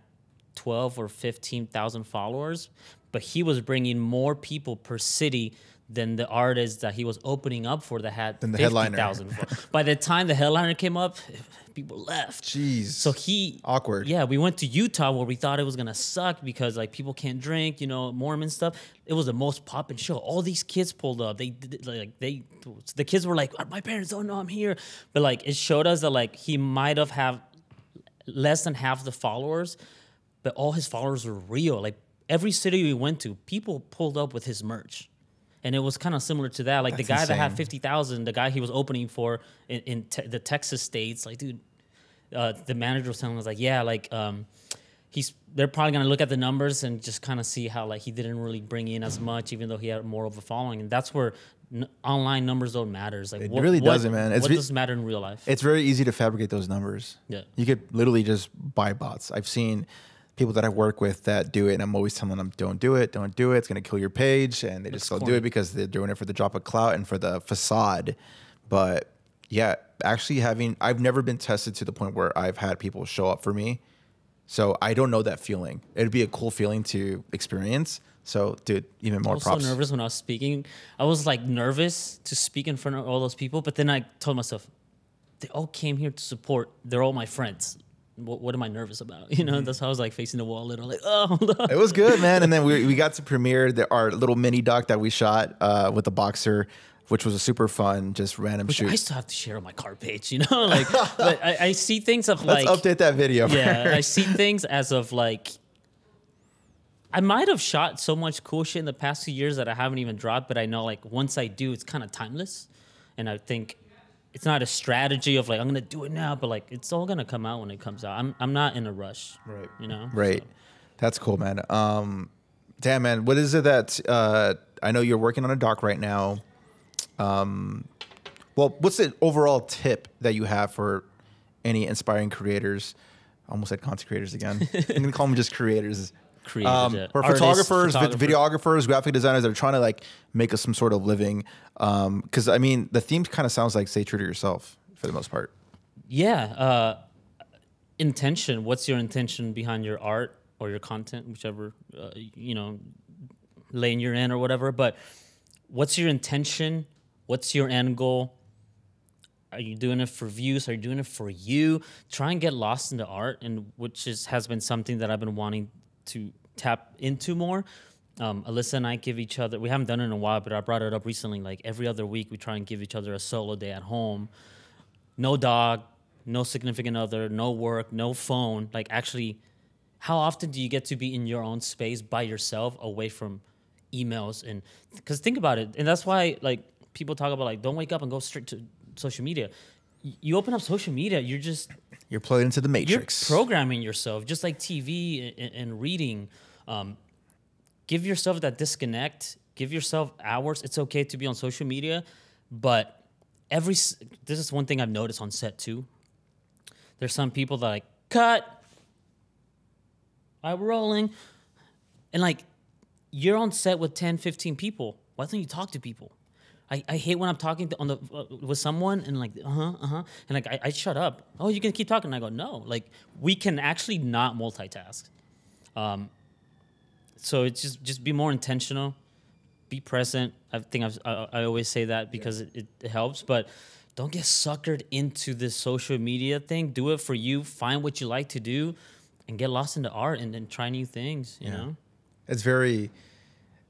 12 or 15,000 followers, but he was bringing more people per city than the artists that he was opening up for that had 50,000. By the time the headliner came up, people left. Jeez. So awkward. Yeah, we went to Utah where we thought it was gonna suck because like people can't drink, you know, Mormon stuff. It was the most poppin' show. All these kids pulled up. The kids were like, my parents don't know I'm here, but like it showed us that like he might have less than half the followers, but all his followers were real. Like every city we went to, people pulled up with his merch. And it was kind of similar to that. Like the guy that had 50,000, the guy he was opening for in the Texas states, like, dude, the manager was telling us, like, yeah, like, they're probably going to look at the numbers and just kind of see how, like, he didn't really bring in as much, even though he had more of a following. And that's where online numbers don't matter. Like, it really doesn't, man. What does matter in real life? It's very easy to fabricate those numbers. Yeah. You could literally just buy bots. I've seen people that I work with that do it, and I'm always telling them, don't do it. It's going to kill your page. And they just go do it because they're doing it for the drop of clout and for the facade. But yeah, actually I've never been tested to the point where I've had people show up for me. So I don't know that feeling. It'd be a cool feeling to experience. So, dude, even more props. I was so nervous when I was speaking. I was like nervous to speak in front of all those people. But then I told myself, they all came here to support. They're all my friends. What am I nervous about? You know, that's how I was like facing the wall a little, like, oh, hold on. It was good, man. And then we got to premiere our little mini doc that we shot with the boxer, which was a super fun, just random shoot. I still have to share on my car page, you know? Like, but I see things of Let's update that video. Yeah, I see things as of like, I might have shot so much cool shit in the past few years that I haven't even dropped, but I know like once I do, it's kind of timeless. And I think it's not a strategy of like, I'm going to do it now, but like, it's all going to come out when it comes out. I'm not in a rush, right? You know? Right. So. That's cool, man. Damn, man. What is it that, I know you're working on a doc right now. Well, what's the overall tip that you have for any inspiring creators? I almost said content creators again. I'm going to call them just creators. Or or photographers, videographers, graphic designers that are trying to like make us some sort of living. Because I mean, the theme kind of sounds like stay true to yourself for the most part. Yeah. Intention. What's your intention behind your art or your content, whichever, you know, lane you're in or whatever. But what's your intention? What's your end goal? Are you doing it for views? Are you doing it for you? Try and get lost into art, and which has been something that I've been wanting to tap into more. Alyssa and I give each other, we haven't done it in a while, but I brought it up recently, like every other week we try and give each other a solo day at home. No dog, no significant other, no work, no phone. Like actually, how often do you get to be in your own space by yourself away from emails? And because think about it, and that's why like people talk about like, don't wake up and go straight to social media. You open up social media, you're plugged into the matrix. You're programming yourself, just like TV and reading. Give yourself that disconnect. Give yourself hours. It's okay to be on social media, but this is one thing I've noticed on set too. There's some people that like, cut. I'm rolling. And like, you're on set with 10, 15 people. Why don't you talk to people? I hate when I'm talking with someone and like, and like I shut up. Oh, you can keep talking. And I go, no. Like we can actually not multitask. So it's just be more intentional, be present. I think I always say that because it helps. But don't get suckered into this social media thing. Do it for you. Find what you like to do, and get lost into art and then try new things. You know,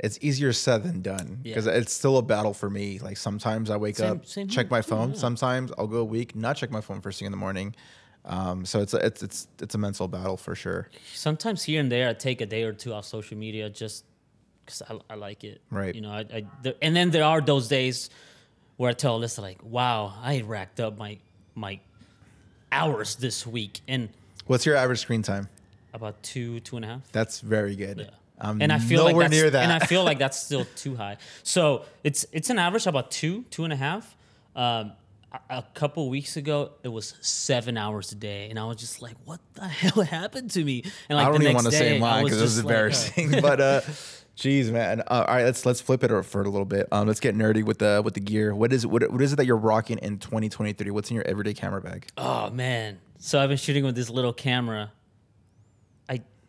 it's easier said than done because it's still a battle for me. Like sometimes I wake up, check my phone. Yeah. Sometimes I'll go a week, not check my phone first thing in the morning. So it's a mental battle for sure. Sometimes here and there, I take a day or two off social media just because I like it. Right. You know, and then there are those days where I tell Alyssa like, wow, I racked up my hours this week. And what's your average screen time? About 2.5. That's very good. Yeah. And I feel nowhere like near that. And I feel like that's still too high. So it's an average of about 2.5. A couple weeks ago, it was 7 hours a day, and I was just like, "What the hell happened to me?" And like I don't the even next want to day, say mine because this is embarrassing. But geez, man. All right, let's flip it for a little bit. Let's get nerdy with the gear. What is it that you're rocking in 2023? What's in your everyday camera bag? Oh man! So I've been shooting with this little camera.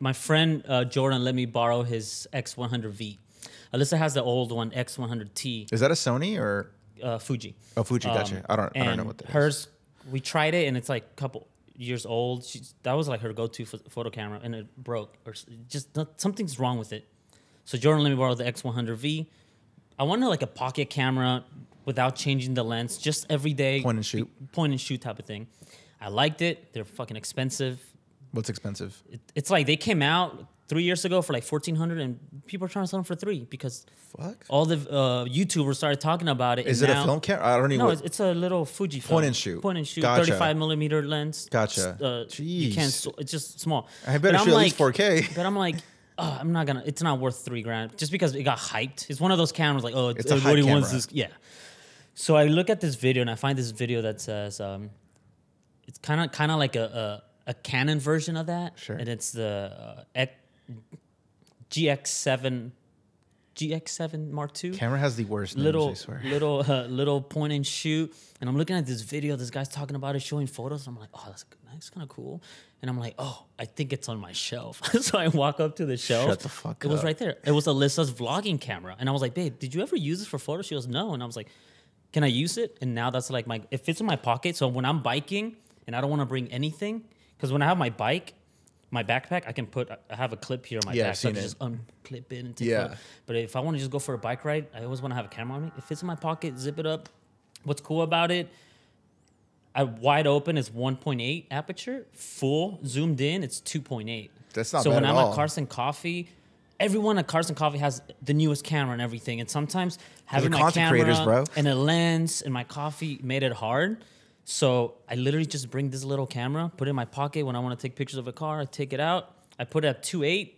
My friend Jordan let me borrow his X100V. Alyssa has the old one, X100T. Is that a Sony or Fuji? Oh, Fuji, gotcha. I don't know what that is. Hers, we tried it, and it's like a couple years old. That was like her go-to photo camera, and it broke, or something's wrong with it. So Jordan let me borrow the X100V. I wanted like a pocket camera without changing the lens, just every day. Point and shoot. Point and shoot type of thing. I liked it. They're fucking expensive. What's expensive? It's like they came out 3 years ago for like $1,400, and people are trying to sell them for $3 because all the YouTubers started talking about it. Is it a film camera? I don't even. No, it's a little Fuji film. Point and shoot. Point and shoot. Gotcha. 35 millimeter lens. Gotcha. You can't. It's just small. I better shoot at least 4K. But I'm like, oh, I'm not gonna. It's not worth $3,000 just because it got hyped. It's one of those cameras like, oh, it's a hype wants camera. this. Yeah. So I look at this video and I find this video that says, it's kind of like a Canon version of that. Sure. And it's the GX7 Mark II. Camera has the worst names, I swear. Little point and shoot. And I'm looking at this video. This guy's talking about it, showing photos. And I'm like, oh, that's kind of cool. And I'm like, oh, I think it's on my shelf. So I walk up to the shelf. Shut the fuck up. It was right there. It was Alyssa's vlogging camera. And I was like, babe, did you ever use this for photos? She goes, no. And I was like, can I use it? And now that's like it fits in my pocket. So when I'm biking and I don't want to bring anything, because when I have my bike, my backpack, I have a clip here on my back. So I can just unclip it and take it. But if I want to just go for a bike ride, I always want to have a camera on me. It fits in my pocket, zip it up. What's cool about it, wide open is 1.8 aperture. Full, zoomed in, it's 2.8. That's not so bad when at I'm all. at Carson Coffee, everyone at Carson Coffee has the newest camera and everything. And sometimes having my content camera creators, bro. and a lens and my coffee made it hard. So I literally just bring this little camera, put it in my pocket. When I want to take pictures of a car, I take it out. I put it at 2.8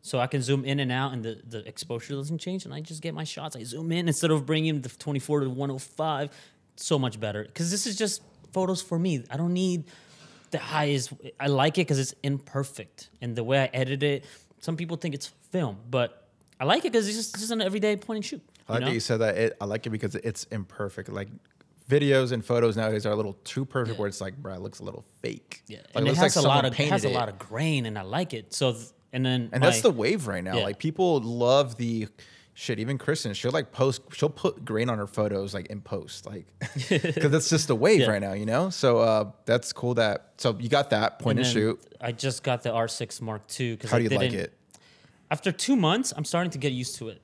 so I can zoom in and out and the exposure doesn't change. And I just get my shots. I zoom in instead of bringing the 24 to 105. So much better. Because this is just photos for me. I don't need the highest. I like it because it's imperfect. And the way I edit it, some people think it's film. But I like it because it's just an everyday point and shoot. I like that you said that. I like it because it's imperfect. Like, videos and photos nowadays are a little too perfect where it's like, bro, it looks a little fake. Yeah, Like, and it has a lot of grain, and I like it. So, and that's the wave right now. Yeah. Like, people love the shit. Even Kristen, she'll put grain on her photos like in post, like because that's just the wave right now, you know. So that's cool. So you got that point and shoot. I just got the R6 Mark II because how do you like it? After 2 months, I'm starting to get used to it.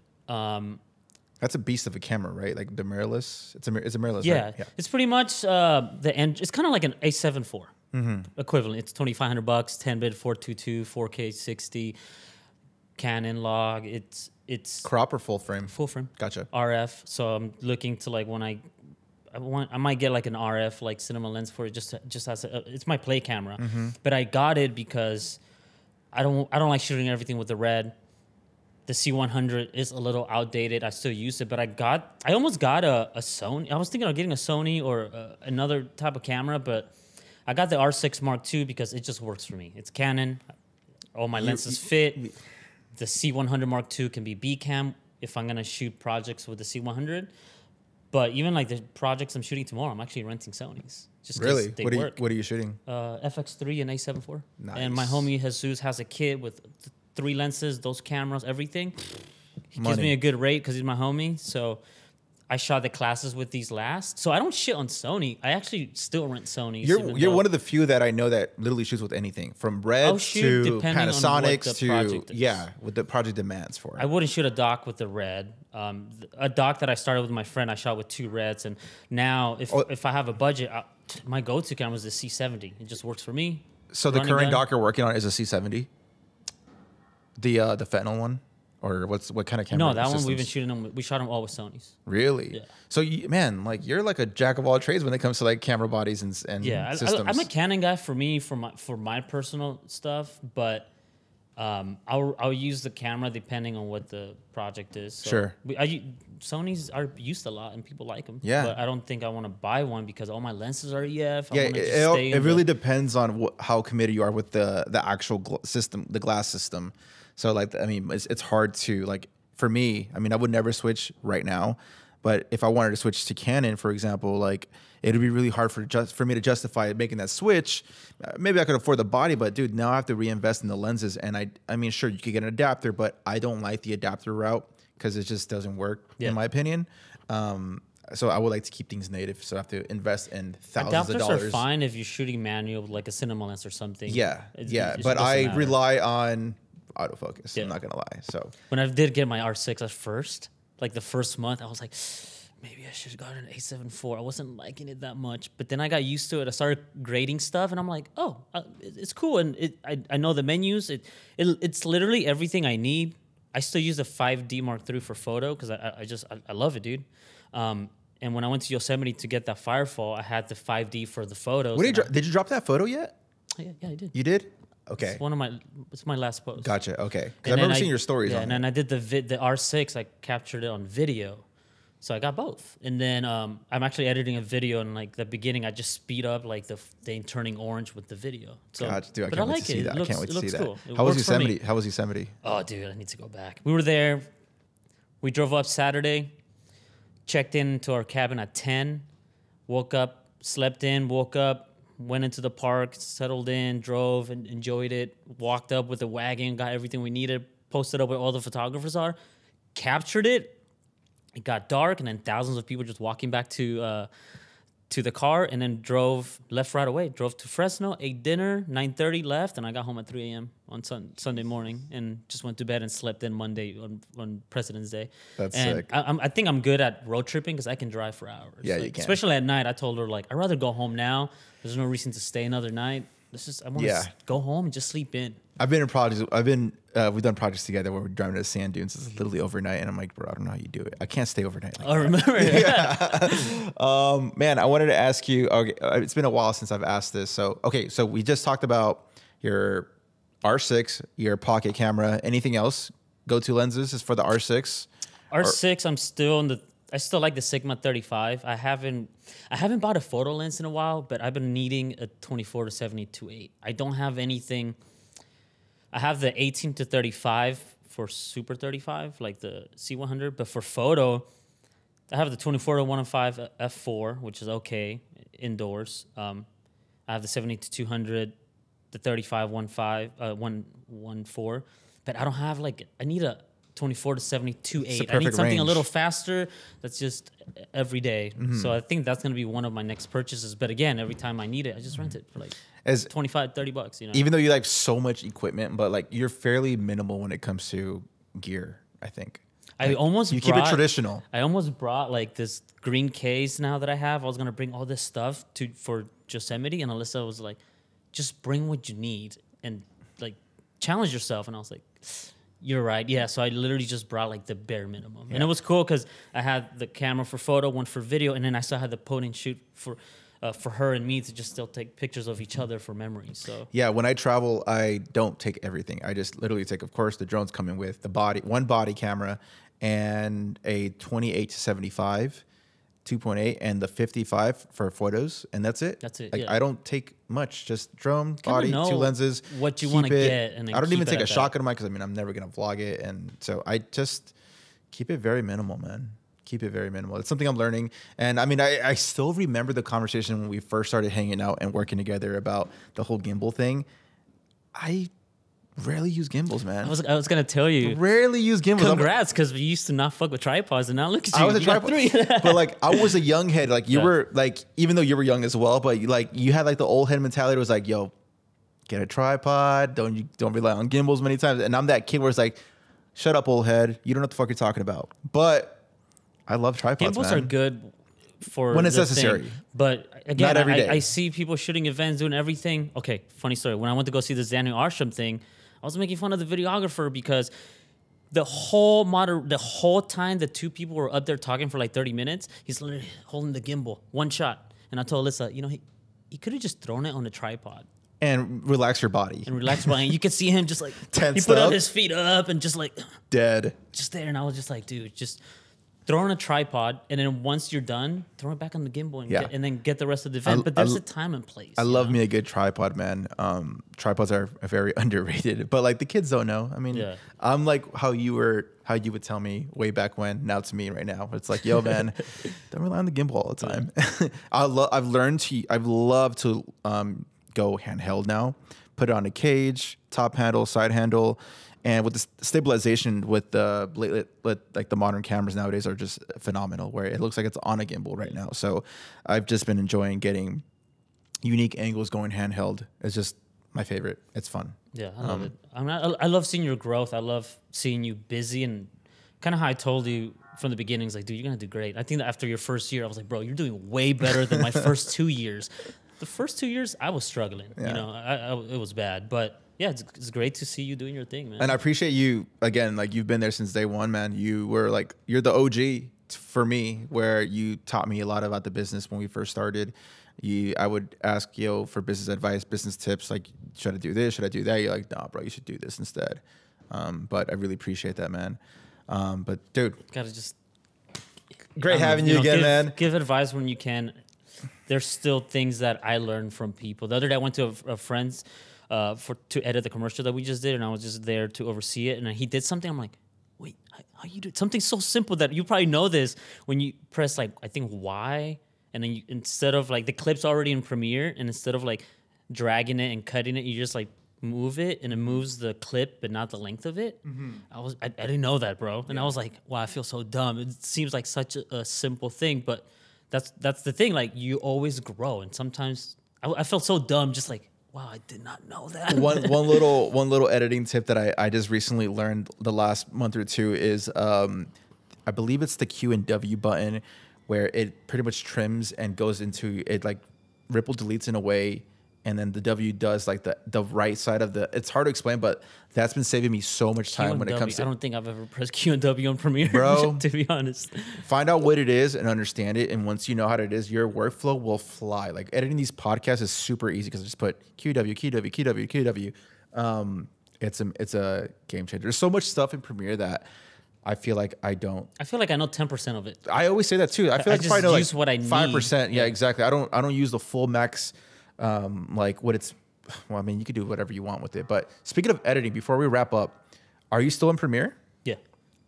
That's a beast of a camera, right? Like the mirrorless. It's a mirrorless. Yeah, right? Yeah. It's pretty much the end. It's kind of like an A7 IV equivalent. It's $2,500, 10-bit 422, 4K 60, Canon log. It's crop or full frame. Full frame. Gotcha. RF. So I'm looking to like when I might get like an RF like cinema lens for it. Just as it's my play camera, but I got it because I don't like shooting everything with the red. The C100 is a little outdated. I still use it, but I almost got a Sony. I was thinking of getting a Sony or another type of camera, but I got the R6 Mark II because it just works for me. It's Canon. All my lenses fit. The C100 Mark II can be B cam if I'm gonna shoot projects with the C100. But even like the projects I'm shooting tomorrow, I'm actually renting Sonys. Just really? They work. What are you shooting? FX3 and A7 IV. Nice. And my homie Jesus has a kit with 3 lenses, those cameras, everything. He gives me a good rate because he's my homie. So I shot the classes with these last. So I don't shit on Sony. I actually still rent Sonys. You're one of the few that I know that literally shoots with anything, from Red to Panasonics to what the project demands for it. I wouldn't shoot a dock with the Red. A dock that I started with my friend, I shot with 2 Reds, and now if I have a budget, my go-to camera is the C70. It just works for me. So the current dock you're working on is a C70. The fentanyl one, or what kind of camera? No, that one we've been shooting them. We shot them all with Sonys. Really? Yeah. So you're like a jack of all trades when it comes to like camera bodies and systems. I'm a Canon guy for my personal stuff, but I'll use the camera depending on what the project is. So Sure. Sony's are used a lot and people like them. Yeah. But I don't think I want to buy one because all my lenses are EF. I Yeah, wanna just stay it in really depends on how committed you are with the actual system, the glass system. So like, I mean, it's hard to like, for me, I mean, I would never switch right now, but if I wanted to switch to Canon, for example, like it'd be really hard for me to justify making that switch. Maybe I could afford the body, but dude, now I have to reinvest in the lenses. And I mean, sure, you could get an adapter, but I don't like the adapter route because it just doesn't work in my opinion. So I would like to keep things native. So I have to invest in thousands of dollars. Adapters are fine if you're shooting manual with like a cinema lens or something. Yeah, It but I matter. rely on autofocus. I'm not gonna lie. So when I did get my R6 at first, like the first month, I was like, maybe I should have gotten an 874. I wasn't liking it that much, but then I got used to it. I started grading stuff, and I'm like, oh, it's cool, and I know the menus. It's literally everything I need. I still use the 5D Mark III for photo because I love it, dude. And when I went to Yosemite to get that Firefall, I had the 5D for the photos. Did you drop that photo yet? Yeah, I did. You did? Okay. It's my last post. Gotcha. Okay. Because I remember seeing your stories on and then I did the R6. I captured it on video. So I got both. And then I'm actually editing a video, and like the beginning, I just speed up like the thing turning orange with the video. So, gotcha, dude, I but can't I wait like to see it. that. It looks, I can't wait to see that. cool. How was Yosemite? How was Yosemite? Oh, dude, I need to go back. We were there. We drove up Saturday, checked into our cabin at 10, woke up, slept in, woke up, went into the park, settled in, drove and enjoyed it, walked up with the wagon, got everything we needed, posted up where all the photographers are, captured it. It got dark, and then thousands of people just walking back to the car, and then left right away. Drove to Fresno, ate dinner, 9:30 left, and I got home at 3 a.m. on Sunday morning, and just went to bed and slept in Monday on President's Day. That's and sick. I think I'm good at road tripping because I can drive for hours. Yeah, like, you can. Especially at night. I told her like I'd rather go home now. There's no reason to stay another night. I want to go home and just sleep in. I've been in projects. We've done projects together where we're driving to the sand dunes. It's literally overnight, and I'm like, bro, I don't know how you do it. I can't stay overnight. Like I remember. Man, I wanted to ask you. Okay, it's been a while since I've asked this. So we just talked about your R6, your pocket camera. Anything else? Go-to lenses is for the R6. R6. I still like the Sigma 35. I haven't bought a photo lens in a while, but I've been needing a 24 to 72.8. I don't have anything. I have the 18 to 35 for Super 35, like the C100, but for photo, I have the 24 to 105 f4, which is okay indoors. I have the 70 to 200, the 35 114, but I don't have I need a 24 to 72.8. I need something range. a little faster that's just every day. So I think that's going to be one of my next purchases. But again, every time I need it, I just rent it for like $25-$30, you know. Even though you have so much equipment, but like you're fairly minimal when it comes to gear, I think. You keep it traditional. I almost brought like this green case now that I have. I was going to bring all this stuff for Yosemite, and Alyssa was like, just bring what you need and like challenge yourself. And I was like, you're right. Yeah. So I literally just brought like the bare minimum. Yeah. And it was cool because I had the camera for photo, one for video, and then I still had the point and shoot for her and me to just still take pictures of each other for memories. So yeah, when I travel, I don't take everything. I just literally take, of course, the drone's coming with one body camera and a 28 to 75, 2.8, and the 55 for photos, and that's it. That's it. Like, yeah. I don't take much, just drone, body, two lenses. What you want to get, and then I don't even take a shotgun of of mine because I'm never gonna vlog it, and so I just keep it very minimal, man. Keep it very minimal. It's something I'm learning, and I mean, I still remember the conversation when we first started hanging out and working together about the whole gimbal thing. I rarely use gimbals, man. I was gonna tell you. Rarely use gimbals. Congrats, because we used to not fuck with tripods, and now look at you. I was a you got tripod, 3. but like I was a young head. Like you were, like even though you were young as well, but you had like the old head mentality. It was like, yo, get a tripod. Don't rely on gimbals many times. And I'm that kid where it's like, shut up, old head. You don't know what the fuck you're talking about. But I love tripods. Gimbals man. are good for when it's the necessary. thing. But again, Not every day. I see people shooting events, doing everything. Okay, funny story. When I went to go see the Daniel Arsham thing, I was making fun of the videographer because the whole time the two people were up there talking for like 30 minutes, he's literally holding the gimbal, one shot. And I told Alyssa, he could have just thrown it on the tripod. and relax your body. And relax my. You could see him just like Tensed he put up. up his feet up and just like Dead. just there. And I was just like, dude, just throw on a tripod, and then once you're done, throw it back on the gimbal and then get the rest of the event. But there's a time and place. I love me a good tripod, man. Tripods are very underrated, but like the kids don't know. I mean, I'm like how you would tell me way back when. Now to me right now, it's like, yo, man, don't rely on the gimbal all the time. I've loved to go handheld now. Put it on a cage, top handle, side handle. And with the stabilization with the like the modern cameras nowadays are just phenomenal, where it looks like it's on a gimbal right now. So I've just been enjoying getting unique angles going handheld. It's just my favorite. It's fun. Yeah, I love it. I love seeing your growth. I love seeing you busy, and kind of how I told you from the beginning, it's like, dude, you're gonna do great. I think that after your first year, I was like, bro, you're doing way better than my first 2 years. The first 2 years, I was struggling. Yeah. You know, it was bad, but. Yeah, it's great to see you doing your thing, man. And I appreciate you, again, like you've been there since day one, man. You're the OG for me, where you taught me a lot about the business when we first started. I would ask you for business advice, business tips, like, should I do this? Should I do that? You're like, nah, bro, you should do this instead. But I really appreciate that, man. But dude. Gotta just. Great having you again, man. Give advice when you can. There's still things that I learned from people. The other day I went to a friend's, to edit the commercial that we just did, and I was just there to oversee it. And he did something. I'm like, wait, how you do it? Something so simple that you probably know this when you press like I think Y, and then instead of like the clip's already in Premiere, and instead of like dragging it and cutting it, you just like move it, and it moves the clip but not the length of it. Mm-hmm. I didn't know that, bro, and I was like, wow, I feel so dumb. It seems like such a simple thing, but that's the thing. Like you always grow, and sometimes I felt so dumb, just like. Wow, I did not know that. one little editing tip that I just recently learned the last month or two is I believe it's the Q and W button, where it pretty much trims and goes into it, like ripple deletes in a way, and then the W does like the right side of the. It's hard to explain, but that's been saving me so much time when it comes to. I don't think I've ever pressed Q and W on Premiere, bro. To be honest, find out what it is and understand it, and once you know how it is, your workflow will fly. Like editing these podcasts is super easy because I just put QW, QW, QW, QW. It's a game changer. There's so much stuff in Premiere that I feel like I don't. I feel like I know 10% of it. I always say that too. I feel like I just probably use know what I like need. 5%. Yeah, exactly. I don't use the full max. Like what it's. Well, I mean, you could do whatever you want with it. But speaking of editing, before we wrap up, are you still in Premiere? Yeah.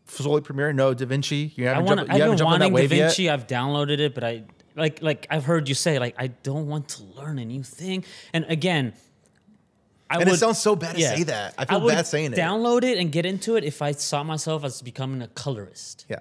Solely Premiere? No, Davinci? You haven't I've been jumped on that wanting wave Davinci. yet? I've downloaded it, but I like I've heard you say like I don't want to learn a new thing. And again, it sounds so bad to say that. I feel bad saying it. Download it and get into it if I saw myself as becoming a colorist. Yeah.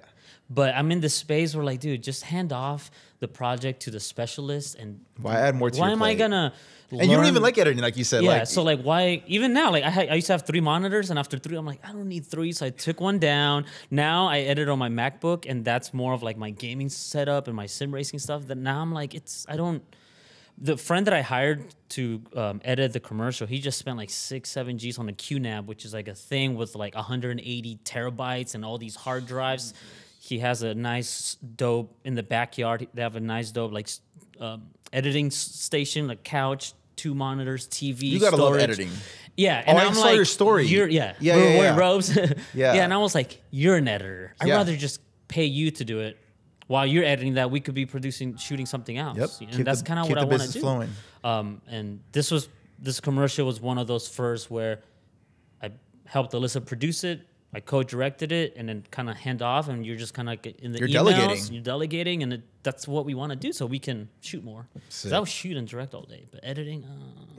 But I'm in the space where like, dude, just hand off the project to the specialist, and why add more to your Why am I plate? gonna? And you don't even like editing, like you said. Yeah. Like, So like, why even now? Like I used to have 3 monitors, and after 3, I'm like, I don't need 3, so I took one down. Now I edit on my MacBook, and that's more of like my gaming setup and my sim racing stuff. That now I'm like, I don't. The friend that I hired to edit the commercial, he just spent like 6-7 G's on a QNAP, which is like a thing with like 180 terabytes and all these hard drives. He has a nice dope in the backyard. They have a nice dope like editing station, like couch, 2 monitors, TV. You gotta storage. love editing. Yeah, and I I'm saw like, your story. We're wearing robes. Yeah. And I was like, you're an editor. I'd Yeah. rather just pay you to do it. While you're editing that, we could be shooting something else. Yep. And that's kind of what I want to do. Flowing. And this commercial was one of those first where I helped Alyssa produce it. I co-directed it, and then kind of hand off, and you're just kind of in the emails. You're delegating, and that's what we want to do, so we can shoot more. Because I was shoot and direct all day, but editing.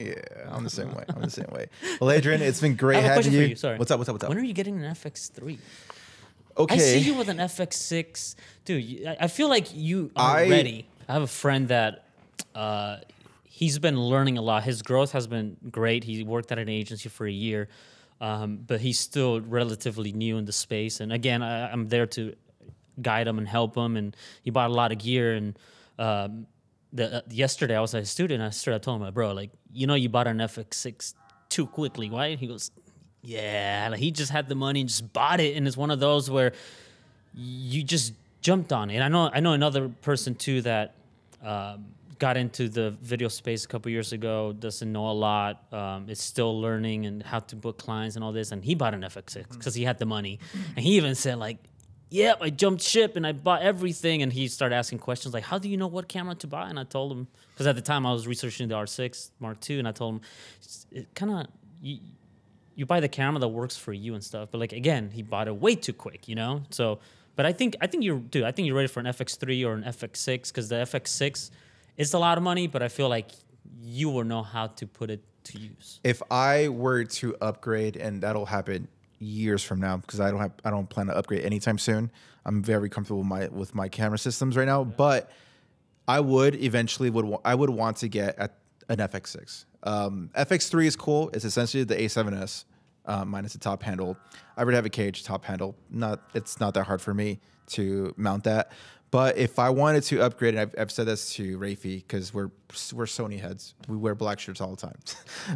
Yeah, I'm the same way. Well, Adrian, it's been great I have a having question you. for you. Sorry. What's up? When are you getting an FX3? Okay. I see you with an FX6, dude. I feel like you are ready. I have a friend that he's been learning a lot. His growth has been great. He worked at an agency for a year. But he's still relatively new in the space. And again, I'm there to guide him and help him. And he bought a lot of gear. And yesterday, I was at a student. I told him, bro, like, you bought an FX6 too quickly. Why? And he goes, yeah. Like, he just had the money and just bought it. And it's one of those where you just jumped on it. And I know another person, too, that got into the video space a couple years ago, doesn't know a lot, is still learning and how to book clients and all this. And he bought an FX6 because he had the money. And he even said like, yep, I jumped ship and I bought everything. And he started asking questions like, how do you know what camera to buy? And I told him, because at the time I was researching the R6 Mark II, and I told him, it kind of, you buy the camera that works for you and stuff. But like, again, he bought it way too quick, you know? So, but I think you're ready for an FX3 or an FX6, because the FX6 is a lot of money, but I feel like you will know how to put it to use. If I were to upgrade, and that'll happen years from now, because I don't plan to upgrade anytime soon. I'm very comfortable with my camera systems right now, but I would eventually want to get an FX6. FX3 is cool. It's essentially the A7S minus the top handle. I already have a cage top handle. It's not that hard for me to mount that. But if I wanted to upgrade, and I've said this to Rafi, because we're Sony heads. We wear black shirts all the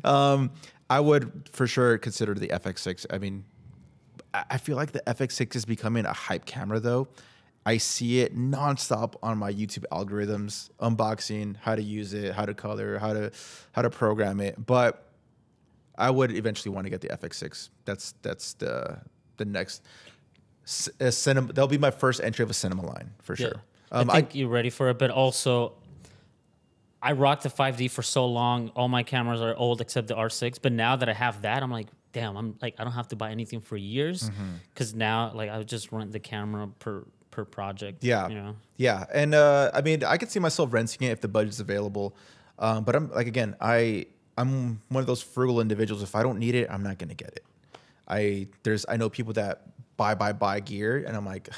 time. I would for sure consider the FX6. I mean, I feel like the FX6 is becoming a hype camera, though. I see it nonstop on my YouTube algorithms, unboxing, how to use it, how to color, how to program it. But I would eventually want to get the FX6. That's the next cinema. That'll be my first entry of a cinema line for sure. I think you're ready for it, but also I rocked the 5D for so long. All my cameras are old except the R6. But now that I have that, I'm like, damn, I don't have to buy anything for years, because now like I would just rent the camera per project. Yeah, you know? Yeah, and I mean, I could see myself renting it if the budget's available. But I'm like, again, I'm one of those frugal individuals. If I don't need it, I'm not gonna get it. I know people that buy gear, and I'm like,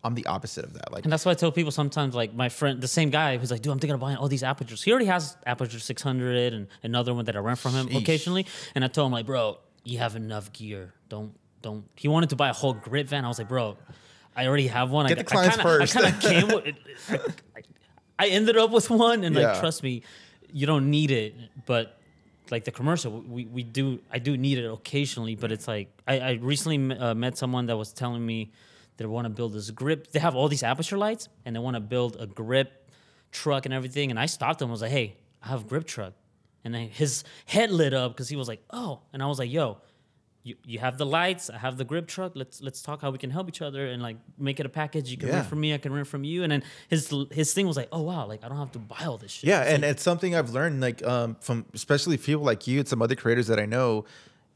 I'm the opposite of that. Like, and that's why I tell people sometimes, like my friend, the same guy who's like, dude, I'm thinking of buying all these apertures. He already has aperture 600 and another one that I rent from him occasionally. And I told him like, bro, you have enough gear. Don't. He wanted to buy a whole grip van. I was like, bro, I already have one. Get the clients first. I kind of came with it. I ended up with one, and like, trust me, you don't need it. But like the commercial, I do need it occasionally. But it's like I recently met someone that was telling me they want to build this grip. They have all these aperture lights, and they want to build a grip truck and everything. And I stopped him. I was like, hey, I have a grip truck. And then his head lit up because he was like, oh. And I was like, yo, you have the lights, I have the grip truck. Let's talk how we can help each other and like make it a package. You can rent from me, I can rent from you. And then his thing was like, oh wow, like I don't have to buy all this shit. Yeah, and it's something I've learned like from especially people like you and some other creators that I know.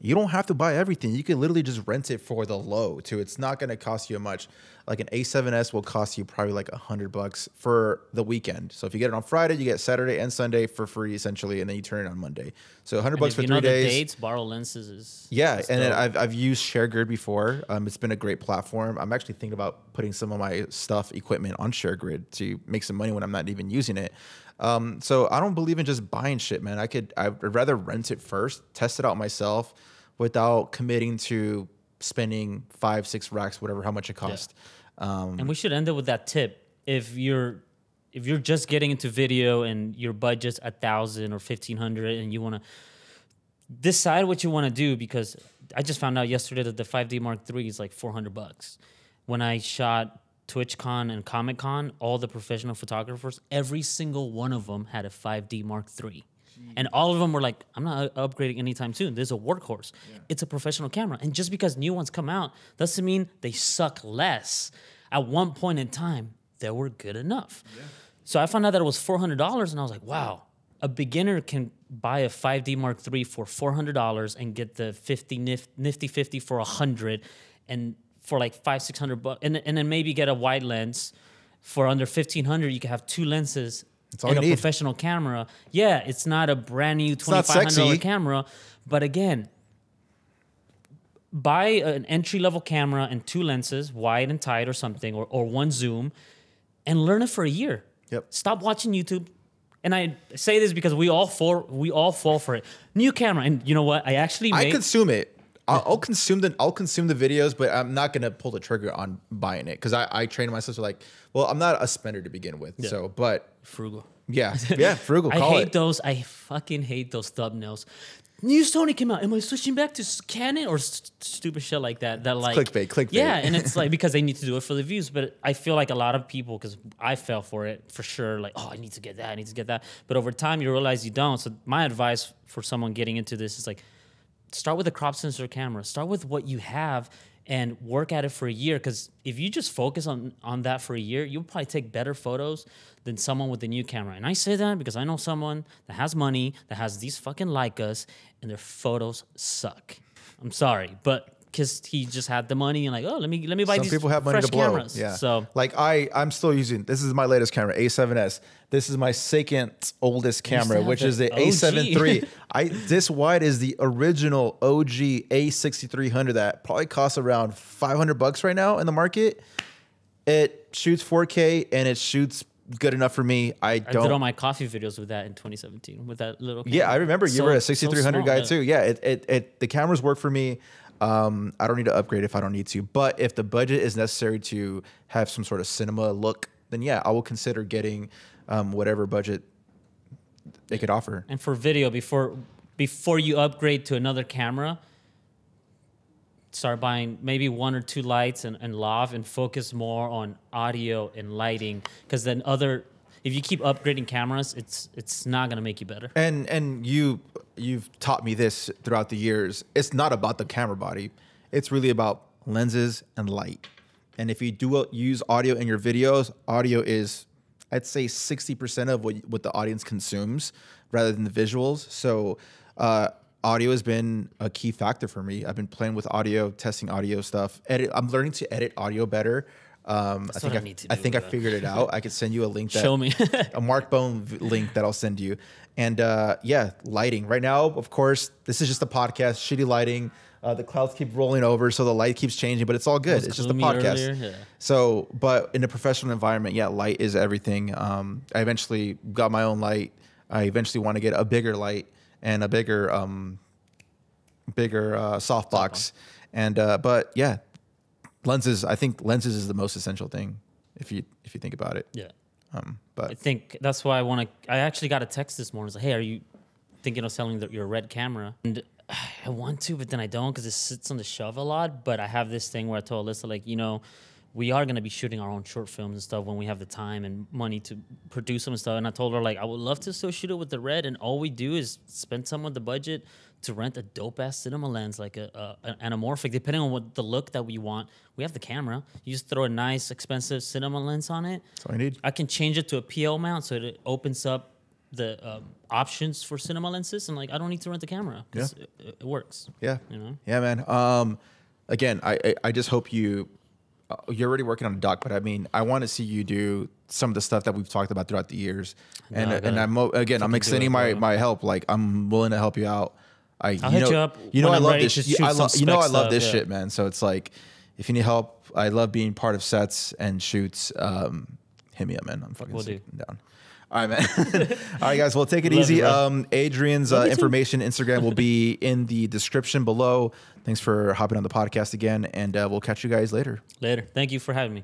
You don't have to buy everything. You can literally just rent it for the low too. It's not going to cost you much. Like an A7S will cost you probably like $100 for the weekend. So if you get it on Friday, you get Saturday and Sunday for free essentially, and then you turn it on Monday. So $100 for 3 days. The dates, borrow lenses is and then I've used ShareGrid before. It's been a great platform. I'm actually thinking about putting some of my equipment on ShareGrid to make some money when I'm not even using it. So I don't believe in just buying shit, man. I'd rather rent it first, test it out myself, without committing to spending 5-6 racks, how much it costs. And we should end it with that tip. If you're just getting into video and your budget's $1,000 or $1,500, and you want to decide what you want to do, because I just found out yesterday that the 5D Mark III is like $400. When I shot TwitchCon and Comic Con, all the professional photographers, every single one of them had a 5D Mark III. And all of them were like, I'm not upgrading anytime soon. This is a workhorse. Yeah. It's a professional camera. And just because new ones come out doesn't mean they suck less. At one point in time, they were good enough. Yeah. So I found out that it was $400, and I was like, wow, a beginner can buy a 5D Mark III for $400 and get the Nifty 50 for $100, and for like $500-600, and then maybe get a wide lens for under $1,500. You can have 2 lenses. And a professional camera. Yeah, it's not a brand new $2,500 camera. But again, buy an entry-level camera and 2 lenses, wide and tight or something, or 1 zoom, and learn it for a year. Yep. Stop watching YouTube. And I say this because we all fall for it. New camera, and you know what? I consume it. I'll consume the videos, but I'm not gonna pull the trigger on buying it because I train myself to like. Well, I'm not a spender to begin with, but frugal. Yeah, frugal. I fucking hate those thumbnails. new Sony came out. Am I switching back to Canon or stupid shit like that? That like clickbait. Yeah, and it's like because they need to do it for the views. But I feel like a lot of people, because I fell for it for sure. Like, oh, I need to get that. I need to get that. But over time, you realize you don't. So my advice for someone getting into this is like, start with a crop sensor camera. Start with what you have and work at it for a year. Because if you just focus on that for a year, you'll probably take better photos than someone with a new camera. And I say that because I know someone that has money, that has these fucking Leicas, and their photos suck. I'm sorry, but because he just had the money and like, oh, let me buy Some these people have money fresh to blow. cameras. Yeah. So like I'm still using, this is my latest camera, A7S. This is my second oldest camera, have which the is the OG. A7 III. This wide is the original OG A6300 that probably costs around $500 right now in the market. It shoots 4K and it shoots good enough for me. I did all my coffee videos with that in 2017 with that little camera. Yeah, I remember you were a 6300 so guy small, too. Yeah, the cameras work for me. I don't need to upgrade if I don't need to. But if the budget is necessary to have some sort of cinema look, then yeah, I will consider getting whatever budget they could offer. And for video, before you upgrade to another camera, start buying maybe 1 or 2 lights and lav and focus more on audio and lighting. Because then if you keep upgrading cameras, it's not gonna make you better. And you've taught me this throughout the years. It's not about the camera body. It's really about lenses and light. And if you do use audio in your videos, audio is, I'd say, 60% of what the audience consumes rather than the visuals. So audio has been a key factor for me. I've been playing with audio, testing audio stuff. I'm learning to edit audio better. I think I figured it out. I could send you a link. Show me. A Mark Bone link that I'll send you. And yeah, lighting. Right now, of course, this is just a podcast, shitty lighting. The clouds keep rolling over, so the light keeps changing, but it's all good. It's just a podcast. Yeah. So, but in a professional environment, yeah, light is everything. I eventually got my own light. I eventually want to get a bigger light and a bigger softbox. And but yeah, lenses. I think lenses is the most essential thing if you think about it. Yeah. But I think that's why I actually got a text this morning. It's like, hey, are you thinking of selling your red camera? And I want to, but then I don't because it sits on the shelf a lot. But I have this thing where I told Alyssa, like, we are going to be shooting our own short films and stuff when we have the time and money to produce them and stuff. And I told her, like, I would love to still shoot it with the red. And all we do is spend some of the budget to rent a dope-ass cinema lens, like an anamorphic, depending on what the look that we want. We have the camera. You just throw a nice, expensive cinema lens on it. That's all I need. I can change it to a PL mount so it opens up the options for cinema lenses. And, like, I don't need to rent the camera because it works. Yeah. Yeah, man. Again, I just hope you're already working on a doc, but I mean, I want to see you do some of the stuff that we've talked about throughout the years. I'm extending my help. Like, I'm willing to help you out. I'll hit you up. I love this. I love this shit, man. So it's like, if you need help, I love being part of sets and shoots. Hit me up, man. I'm fucking down. All right, man. All right, guys. Well, take it easy. Adrian's information, Instagram will be in the description below. Thanks for hopping on the podcast again, and we'll catch you guys later. Later. Thank you for having me.